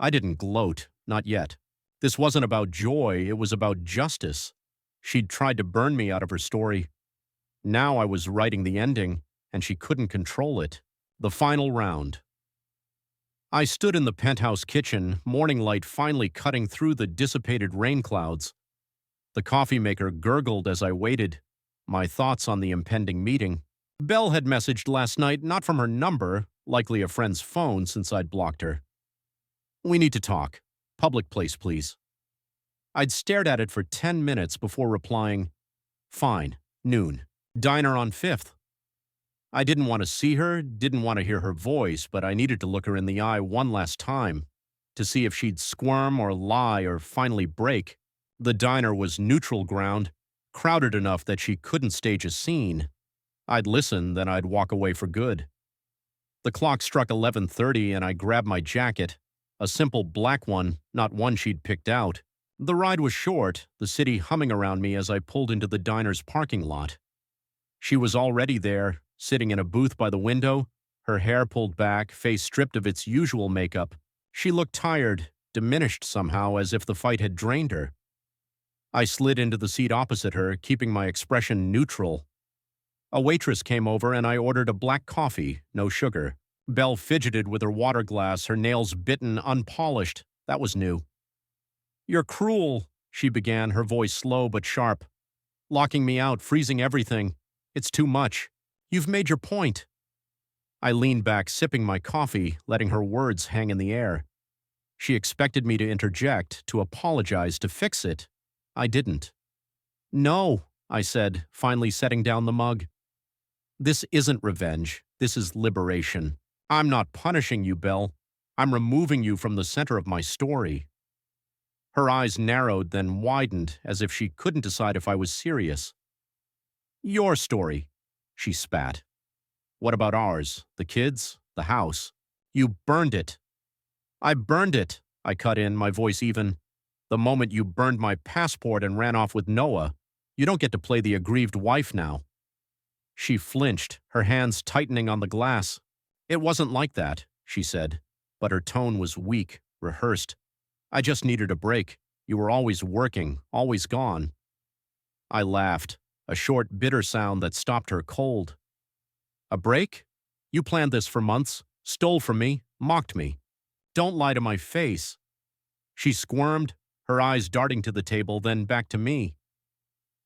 I didn't gloat, not yet. This wasn't about joy, it was about justice. She'd tried to burn me out of her story. Now I was writing the ending, and she couldn't control it. The final round. I stood in the penthouse kitchen, morning light finally cutting through the dissipated rain clouds. The coffee maker gurgled as I waited, my thoughts on the impending meeting. Belle had messaged last night, not from her number, likely a friend's phone since I'd blocked her. We need to talk. Public place, please. I'd stared at it for 10 minutes before replying, fine, noon, diner on 5th. I didn't want to see her, didn't want to hear her voice, but I needed to look her in the eye one last time to see if she'd squirm or lie or finally break. The diner was neutral ground, crowded enough that she couldn't stage a scene. I'd listen, then I'd walk away for good. The clock struck 11:30 and I grabbed my jacket, a simple black one, not one she'd picked out. The ride was short, the city humming around me as I pulled into the diner's parking lot. She was already there, sitting in a booth by the window, her hair pulled back, face stripped of its usual makeup. She looked tired, diminished somehow, as if the fight had drained her. I slid into the seat opposite her, keeping my expression neutral. A waitress came over and I ordered a black coffee, no sugar. Belle fidgeted with her water glass, her nails bitten, unpolished. That was new. You're cruel, she began, her voice slow but sharp. Locking me out, freezing everything. It's too much. You've made your point. I leaned back, sipping my coffee, letting her words hang in the air. She expected me to interject, to apologize, to fix it. I didn't. No, I said, finally setting down the mug. This isn't revenge. This is liberation. I'm not punishing you, Belle. I'm removing you from the center of my story. Her eyes narrowed, then widened, as if she couldn't decide if I was serious. Your story, she spat. What about ours? The kids? The house? You burned it. I burned it, I cut in, my voice even. The moment you burned my passport and ran off with Noah, you don't get to play the aggrieved wife now. She flinched, her hands tightening on the glass. It wasn't like that, she said, but her tone was weak, rehearsed. I just needed a break. You were always working, always gone. I laughed, a short, bitter sound that stopped her cold. A break? You planned this for months, stole from me, mocked me. Don't lie to my face. She squirmed, her eyes darting to the table, then back to me.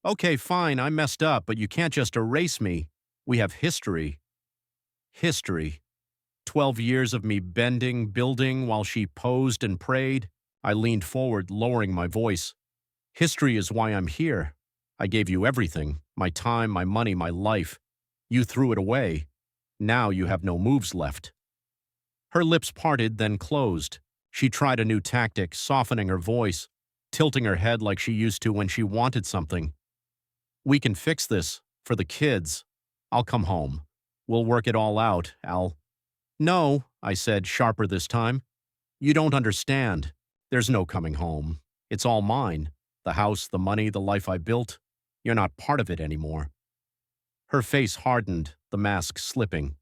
Okay, fine, I messed up, but you can't just erase me. We have history. History. 12 years of me bending, building while she posed and prayed. I leaned forward, lowering my voice. History is why I'm here. I gave you everything, my time, my money, my life. You threw it away. Now you have no moves left. Her lips parted, then closed. She tried a new tactic, softening her voice, tilting her head like she used to when she wanted something. We can fix this, for the kids. I'll come home. We'll work it all out, Al. No, I said, sharper this time. You don't understand. There's no coming home. It's all mine. The house, the money, the life I built. You're not part of it anymore. Her face hardened, the mask slipping.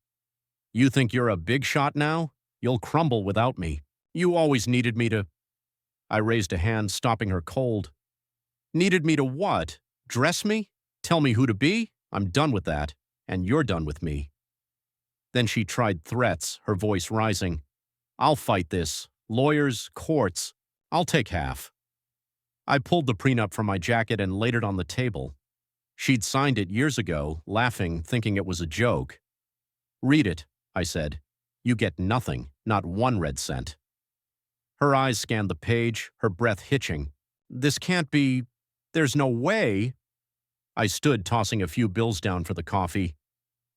You think you're a big shot now? You'll crumble without me. You always needed me to… I raised a hand, stopping her cold. Needed me to what? Dress me? Tell me who to be? I'm done with that, and you're done with me. Then she tried threats, her voice rising. I'll fight this. Lawyers, courts. I'll take half. I pulled the prenup from my jacket and laid it on the table. She'd signed it years ago, laughing, thinking it was a joke. Read it, I said. You get nothing, not one red cent. Her eyes scanned the page, her breath hitching. This can't be… There's no way. I stood, tossing a few bills down for the coffee.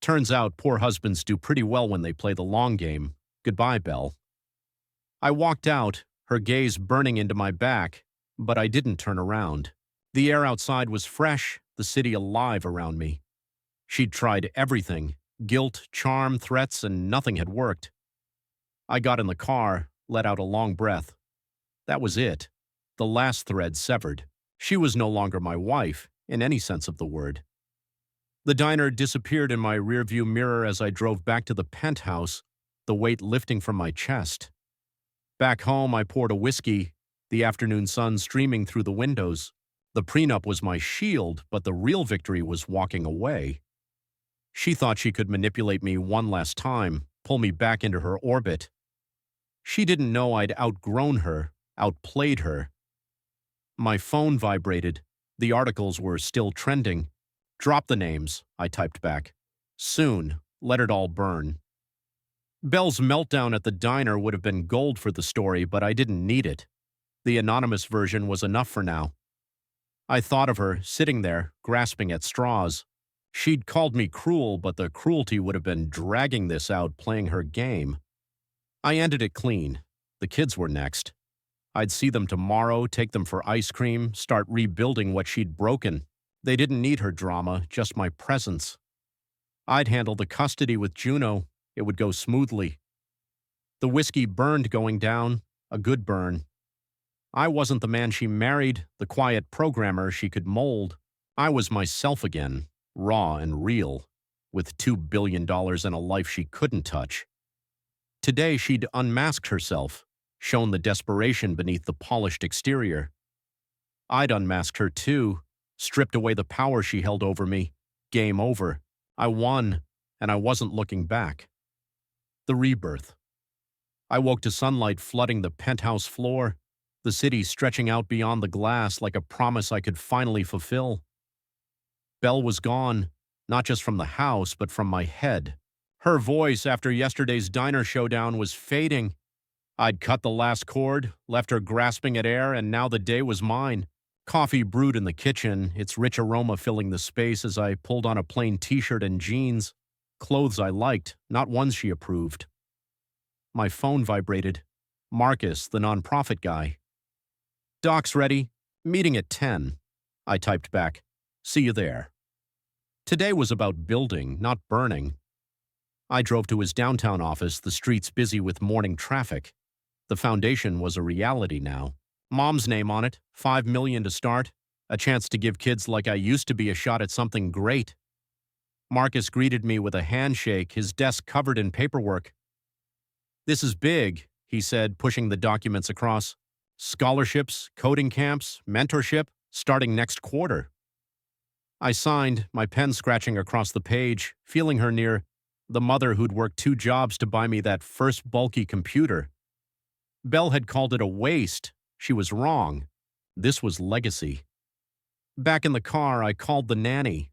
Turns out poor husbands do pretty well when they play the long game. Goodbye, Belle. I walked out, her gaze burning into my back, but I didn't turn around. The air outside was fresh, the city alive around me. She'd tried everything, guilt, charm, threats, and nothing had worked. I got in the car, let out a long breath. That was it. The last thread severed. She was no longer my wife, in any sense of the word. The diner disappeared in my rearview mirror as I drove back to the penthouse, the weight lifting from my chest. Back home, I poured a whiskey, the afternoon sun streaming through the windows. The prenup was my shield, but the real victory was walking away. She thought she could manipulate me one last time, pull me back into her orbit. She didn't know I'd outgrown her, outplayed her. My phone vibrated. The articles were still trending. Drop the names, I typed back. Soon, let it all burn. Belle's meltdown at the diner would have been gold for the story, but I didn't need it. The anonymous version was enough for now. I thought of her, sitting there, grasping at straws. She'd called me cruel, but the cruelty would have been dragging this out, playing her game. I ended it clean. The kids were next. I'd see them tomorrow, take them for ice cream, start rebuilding what she'd broken. They didn't need her drama, just my presence. I'd handle the custody with Juno. It would go smoothly. The whiskey burned going down, a good burn. I wasn't the man she married, the quiet programmer she could mold. I was myself again, raw and real, with $2 billion and a life she couldn't touch. Today she'd unmasked herself, shown the desperation beneath the polished exterior. I'd unmasked her too, stripped away the power she held over me. Game over. I won, and I wasn't looking back. The rebirth. I woke to sunlight flooding the penthouse floor, the city stretching out beyond the glass like a promise I could finally fulfill. Belle was gone, not just from the house, but from my head. Her voice after yesterday's diner showdown was fading. I'd cut the last cord, left her grasping at air, and now the day was mine. Coffee brewed in the kitchen, its rich aroma filling the space as I pulled on a plain t-shirt and jeans. Clothes I liked, not ones she approved. My phone vibrated. Marcus, the nonprofit guy. Doc's ready. Meeting at 10. I typed back. See you there. Today was about building, not burning. I drove to his downtown office, the streets busy with morning traffic. The foundation was a reality now. Mom's name on it, $5 million to start, a chance to give kids like I used to be a shot at something great. Marcus greeted me with a handshake, his desk covered in paperwork. "This is big," he said, pushing the documents across. "Scholarships, coding camps, mentorship, starting next quarter." I signed, my pen scratching across the page, feeling her near, the mother who'd worked 2 jobs to buy me that first bulky computer. Belle had called it a waste. She was wrong. This was legacy. Back in the car, I called the nanny.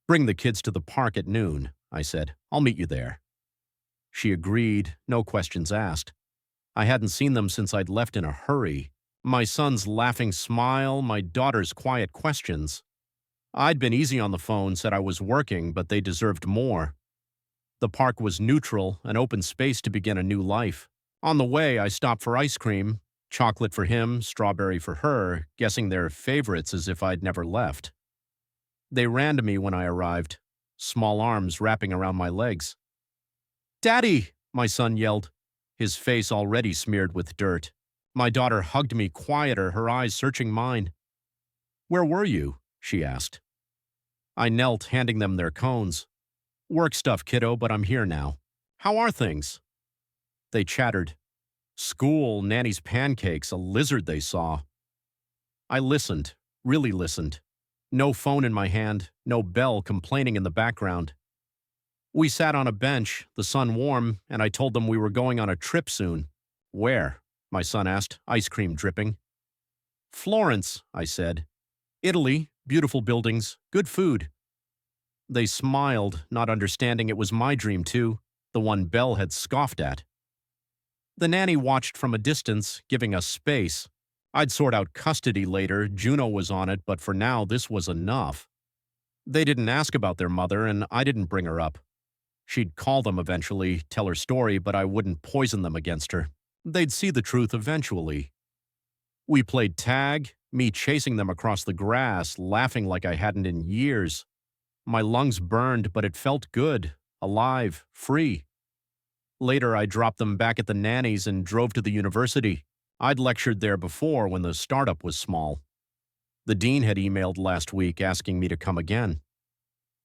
"Bring the kids to the park at noon," I said. "I'll meet you there." She agreed, no questions asked. I hadn't seen them since I'd left in a hurry. My son's laughing smile, my daughter's quiet questions. I'd been easy on the phone, said I was working, but they deserved more. The park was neutral, an open space to begin a new life. On the way, I stopped for ice cream, chocolate for him, strawberry for her, guessing their favorites as if I'd never left. They ran to me when I arrived, small arms wrapping around my legs. "Daddy!" my son yelled, his face already smeared with dirt. My daughter hugged me quieter, her eyes searching mine. "Where were you?" she asked. I knelt, handing them their cones. "Work stuff, kiddo, but I'm here now. How are things?" They chattered. School, Nanny's pancakes, a lizard they saw. I listened, really listened. No phone in my hand, no Belle complaining in the background. We sat on a bench, the sun warm, and I told them we were going on a trip soon. "Where?" my son asked, ice cream dripping. "Florence," I said. "Italy, beautiful buildings, good food." They smiled, not understanding it was my dream too, the one Belle had scoffed at. The nanny watched from a distance, giving us space. I'd sort out custody later, Juno was on it, but for now this was enough. They didn't ask about their mother, and I didn't bring her up. She'd call them eventually, tell her story, but I wouldn't poison them against her. They'd see the truth eventually. We played tag, me chasing them across the grass, laughing like I hadn't in years. My lungs burned, but it felt good, alive, free. Later, I dropped them back at the nanny's and drove to the university. I'd lectured there before when the startup was small. The dean had emailed last week asking me to come again.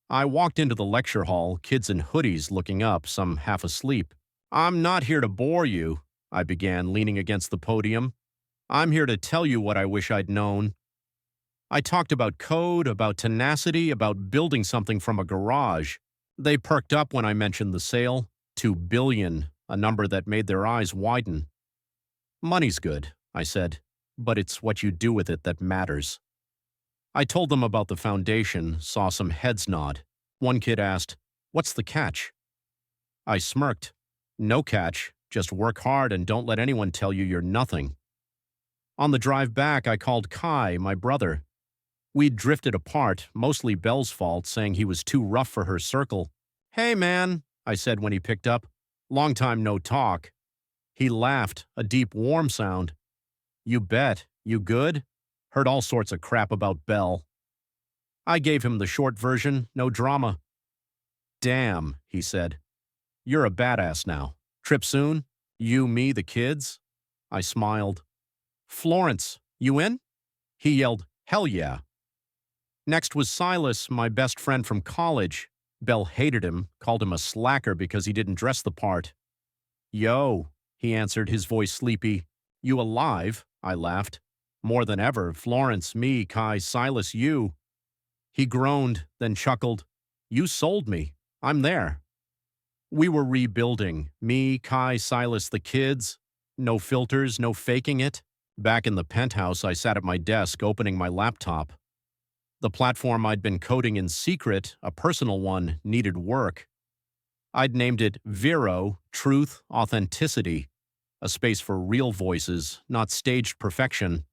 I walked into the lecture hall, kids in hoodies looking up, some half asleep. "I'm not here to bore you," I began, leaning against the podium. "I'm here to tell you what I wish I'd known." I talked about code, about tenacity, about building something from a garage. They perked up when I mentioned the sale. 2 billion, a number that made their eyes widen. "Money's good," I said, "but it's what you do with it that matters." I told them about the foundation, saw some heads nod. One kid asked, "What's the catch?" I smirked. "No catch, just work hard and don't let anyone tell you you're nothing." On the drive back, I called Kai, my brother. We'd drifted apart, mostly Belle's fault, saying he was too rough for her circle. "Hey, man," I said when he picked up. "Long time no talk." He laughed, a deep, warm sound. "You bet. You good?" Heard all sorts of crap about Belle. I gave him the short version, no drama. "Damn," he said. "You're a badass now. Trip soon? You, me, the kids?" I smiled. "Florence, you in?" He yelled, "Hell yeah." Next was Silas, my best friend from college. Belle hated him, called him a slacker because he didn't dress the part. "Yo," he answered, his voice sleepy. "You alive?" I laughed. "More than ever, Florence, me, Kai, Silas, you." He groaned, then chuckled. "You sold me. I'm there." We were rebuilding. Me, Kai, Silas, the kids. No filters, no faking it. Back in the penthouse, I sat at my desk, opening my laptop. The platform I'd been coding in secret, a personal one, needed work. I'd named it Vero, Truth, Authenticity, a space for real voices, not staged perfection.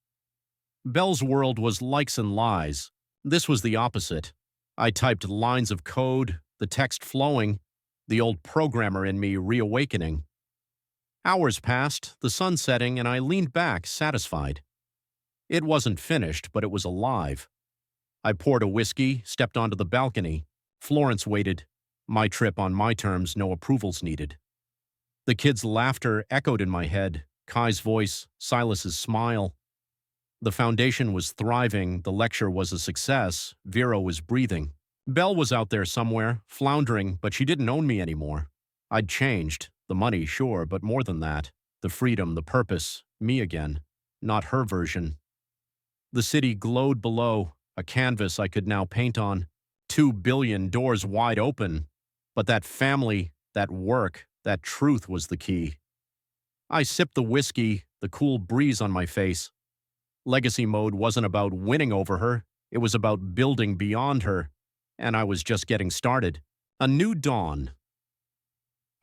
Belle's world was likes and lies. This was the opposite. I typed lines of code, the text flowing, the old programmer in me reawakening. Hours passed, the sun setting, and I leaned back, satisfied. It wasn't finished, but it was alive. I poured a whiskey, stepped onto the balcony. Florence waited. My trip on my terms, no approvals needed. The kids' laughter echoed in my head, Kai's voice, Silas's smile. The foundation was thriving, the lecture was a success, Vero was breathing. Belle was out there somewhere, floundering, but she didn't own me anymore. I'd changed, The money, sure, but more than that. The freedom, the purpose, me again. Not her version. The city glowed below, a canvas I could now paint on. 2 billion doors wide open. But that family, that work, that truth was the key. I sipped the whiskey, the cool breeze on my face. Legacy mode wasn't about winning over her. It was about building beyond her. And I was just getting started. A new dawn.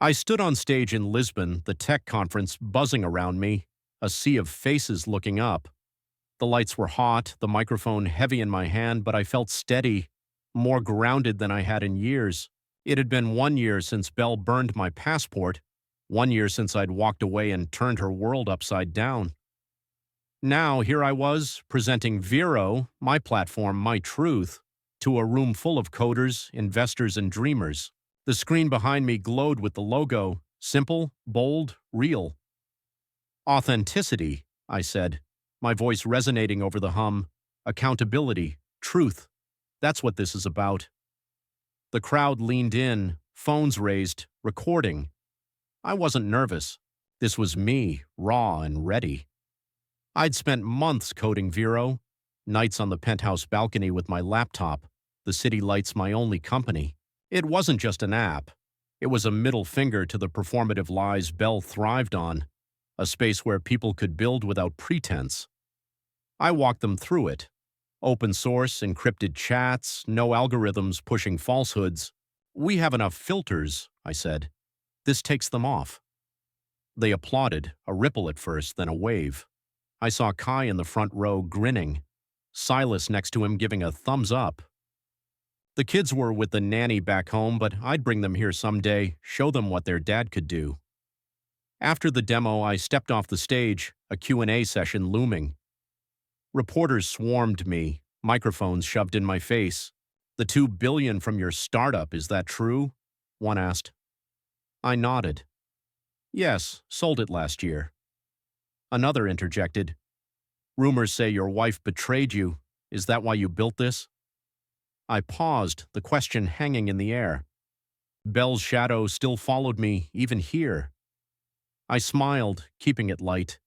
I stood on stage in Lisbon, the tech conference buzzing around me, a sea of faces looking up. The lights were hot, the microphone heavy in my hand, but I felt steady, more grounded than I had in years. It had been 1 year since Belle burned my passport, 1 year since I'd walked away and turned her world upside down. Now, here I was, presenting Vero, my platform, my truth, to a room full of coders, investors, and dreamers. The screen behind me glowed with the logo, simple, bold, real. Authenticity, I said, my voice resonating over the hum. Accountability, truth. That's what this is about. The crowd leaned in, phones raised, recording. I wasn't nervous. This was me, raw and ready. I'd spent months coding Vero, nights on the penthouse balcony with my laptop, the city lights my only company. It wasn't just an app. It was a middle finger to the performative lies Belle thrived on, a space where people could build without pretense. I walked them through it. Open source, encrypted chats, no algorithms pushing falsehoods. We have enough filters, I said. This takes them off. They applauded, a ripple at first, then a wave. I saw Kai in the front row grinning, Silas next to him giving a thumbs up. The kids were with the nanny back home, but I'd bring them here someday, show them what their dad could do. After the demo, I stepped off the stage, a Q&A session looming. Reporters swarmed me, microphones shoved in my face. "The 2 billion from your startup, is that true?" one asked. I nodded. "Yes, sold it last year." Another interjected. "Rumors say your wife betrayed you. Is that why you built this?" I paused, the question hanging in the air. Belle's shadow still followed me, even here. I smiled, keeping it light.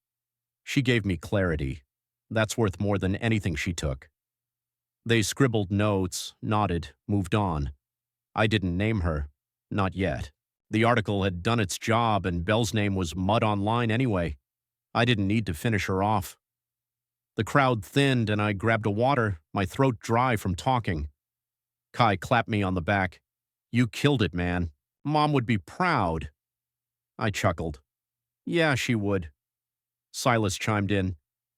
She gave me clarity. That's worth more than anything she took. They scribbled notes, nodded, moved on. I didn't name her. Not yet. The article had done its job, and Belle's name was mud online anyway. I didn't need to finish her off. The crowd thinned, and I grabbed a water, my throat dry from talking. Kai clapped me on the back. "You killed it, man. Mom would be proud." I chuckled. "Yeah, she would." Silas chimed in.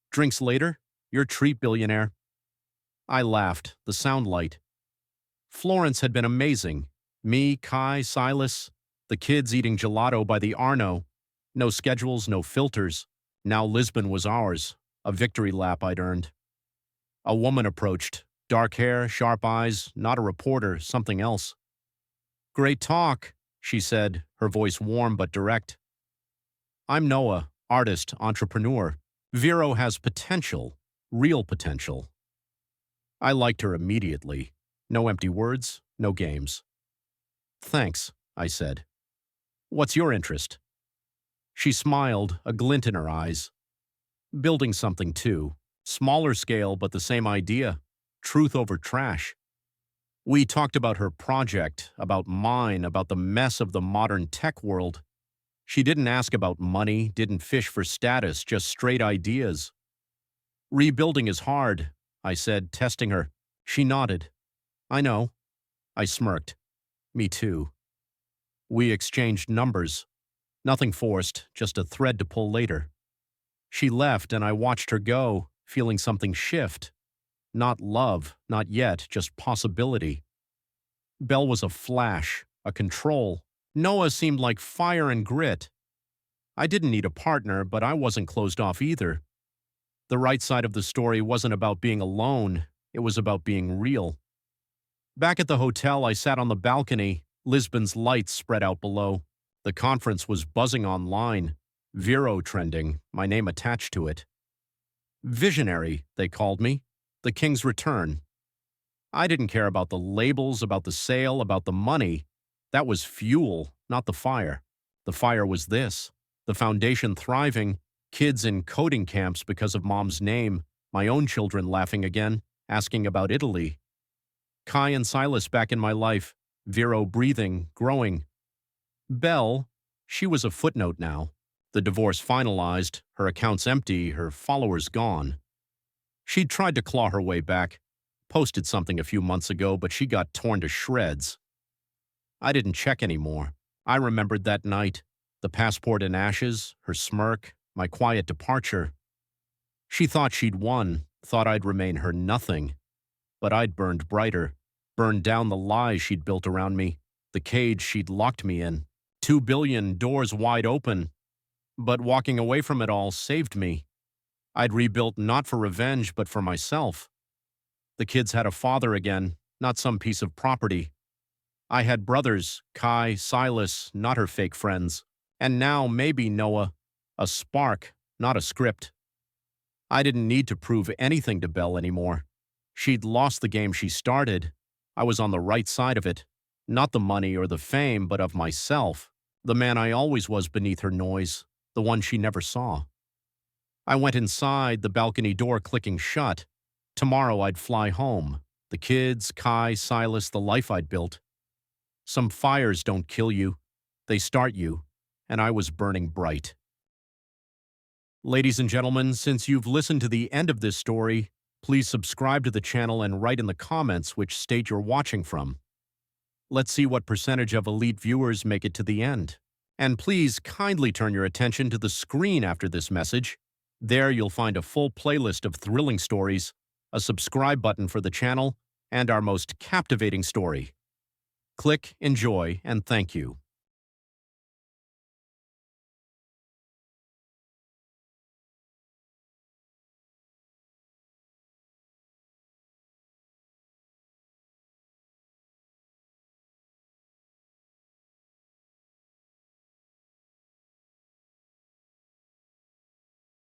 "Drinks later? Your treat, billionaire." I laughed, the sound light. Florence had been amazing. Me, Kai, Silas, the kids eating gelato by the Arno. No schedules, no filters. Now Lisbon was ours, a victory lap I'd earned. A woman approached. Dark hair, sharp eyes, not a reporter, something else. "Great talk," she said, her voice warm but direct. "I'm Noah, artist, entrepreneur. Vero has potential, real potential." I liked her immediately. No empty words, no games. "Thanks," I said. "What's your interest?" She smiled, a glint in her eyes. "Building something too. Smaller scale, but the same idea. Truth over trash." We talked about her project, about mine, about the mess of the modern tech world. She didn't ask about money, didn't fish for status, just straight ideas. "Rebuilding is hard," I said, testing her. She nodded. "I know." I smirked. "Me too." We exchanged numbers. Nothing forced, just a thread to pull later. She left, and I watched her go, feeling something shift. Not love, not yet, just possibility. Belle was a flash, a control. Noah seemed like fire and grit. I didn't need a partner, but I wasn't closed off either. The right side of the story wasn't about being alone, it was about being real. Back at the hotel, I sat on the balcony, Lisbon's lights spread out below. The conference was buzzing online, Vero trending, my name attached to it. Visionary, they called me. The King's Return. I didn't care about the labels, about the sale, about the money. That was fuel, not the fire. The fire was this: the foundation thriving, kids in coding camps because of mom's name, my own children laughing again, asking about Italy. Kai and Silas back in my life, Vero breathing, growing. Belle, she was a footnote now. The divorce finalized, her accounts empty, her followers gone. She'd tried to claw her way back, posted something a few months ago, but she got torn to shreds. I didn't check anymore. I remembered that night, the passport in ashes, her smirk, my quiet departure. She thought she'd won, thought I'd remain her nothing. But I'd burned brighter, burned down the lies she'd built around me, the cage she'd locked me in. 2 billion doors wide open. But walking away from it all saved me. I'd rebuilt not for revenge, but for myself. The kids had a father again, not some piece of property. I had brothers, Kai, Silas, not her fake friends. And now, maybe Noah, a spark, not a script. I didn't need to prove anything to Belle anymore. She'd lost the game she started. I was on the right side of it. Not the money or the fame, but of myself. The man I always was beneath her noise, the one she never saw. I went inside, the balcony door clicking shut. Tomorrow I'd fly home. The kids, Kai, Silas, the life I'd built. Some fires don't kill you. They start you. And I was burning bright. Ladies and gentlemen, since you've listened to the end of this story, please subscribe to the channel and write in the comments which state you're watching from. Let's see what percentage of elite viewers make it to the end. And please kindly turn your attention to the screen after this message. There you'll find a full playlist of thrilling stories, a subscribe button for the channel, and our most captivating story. Click, enjoy, and thank you.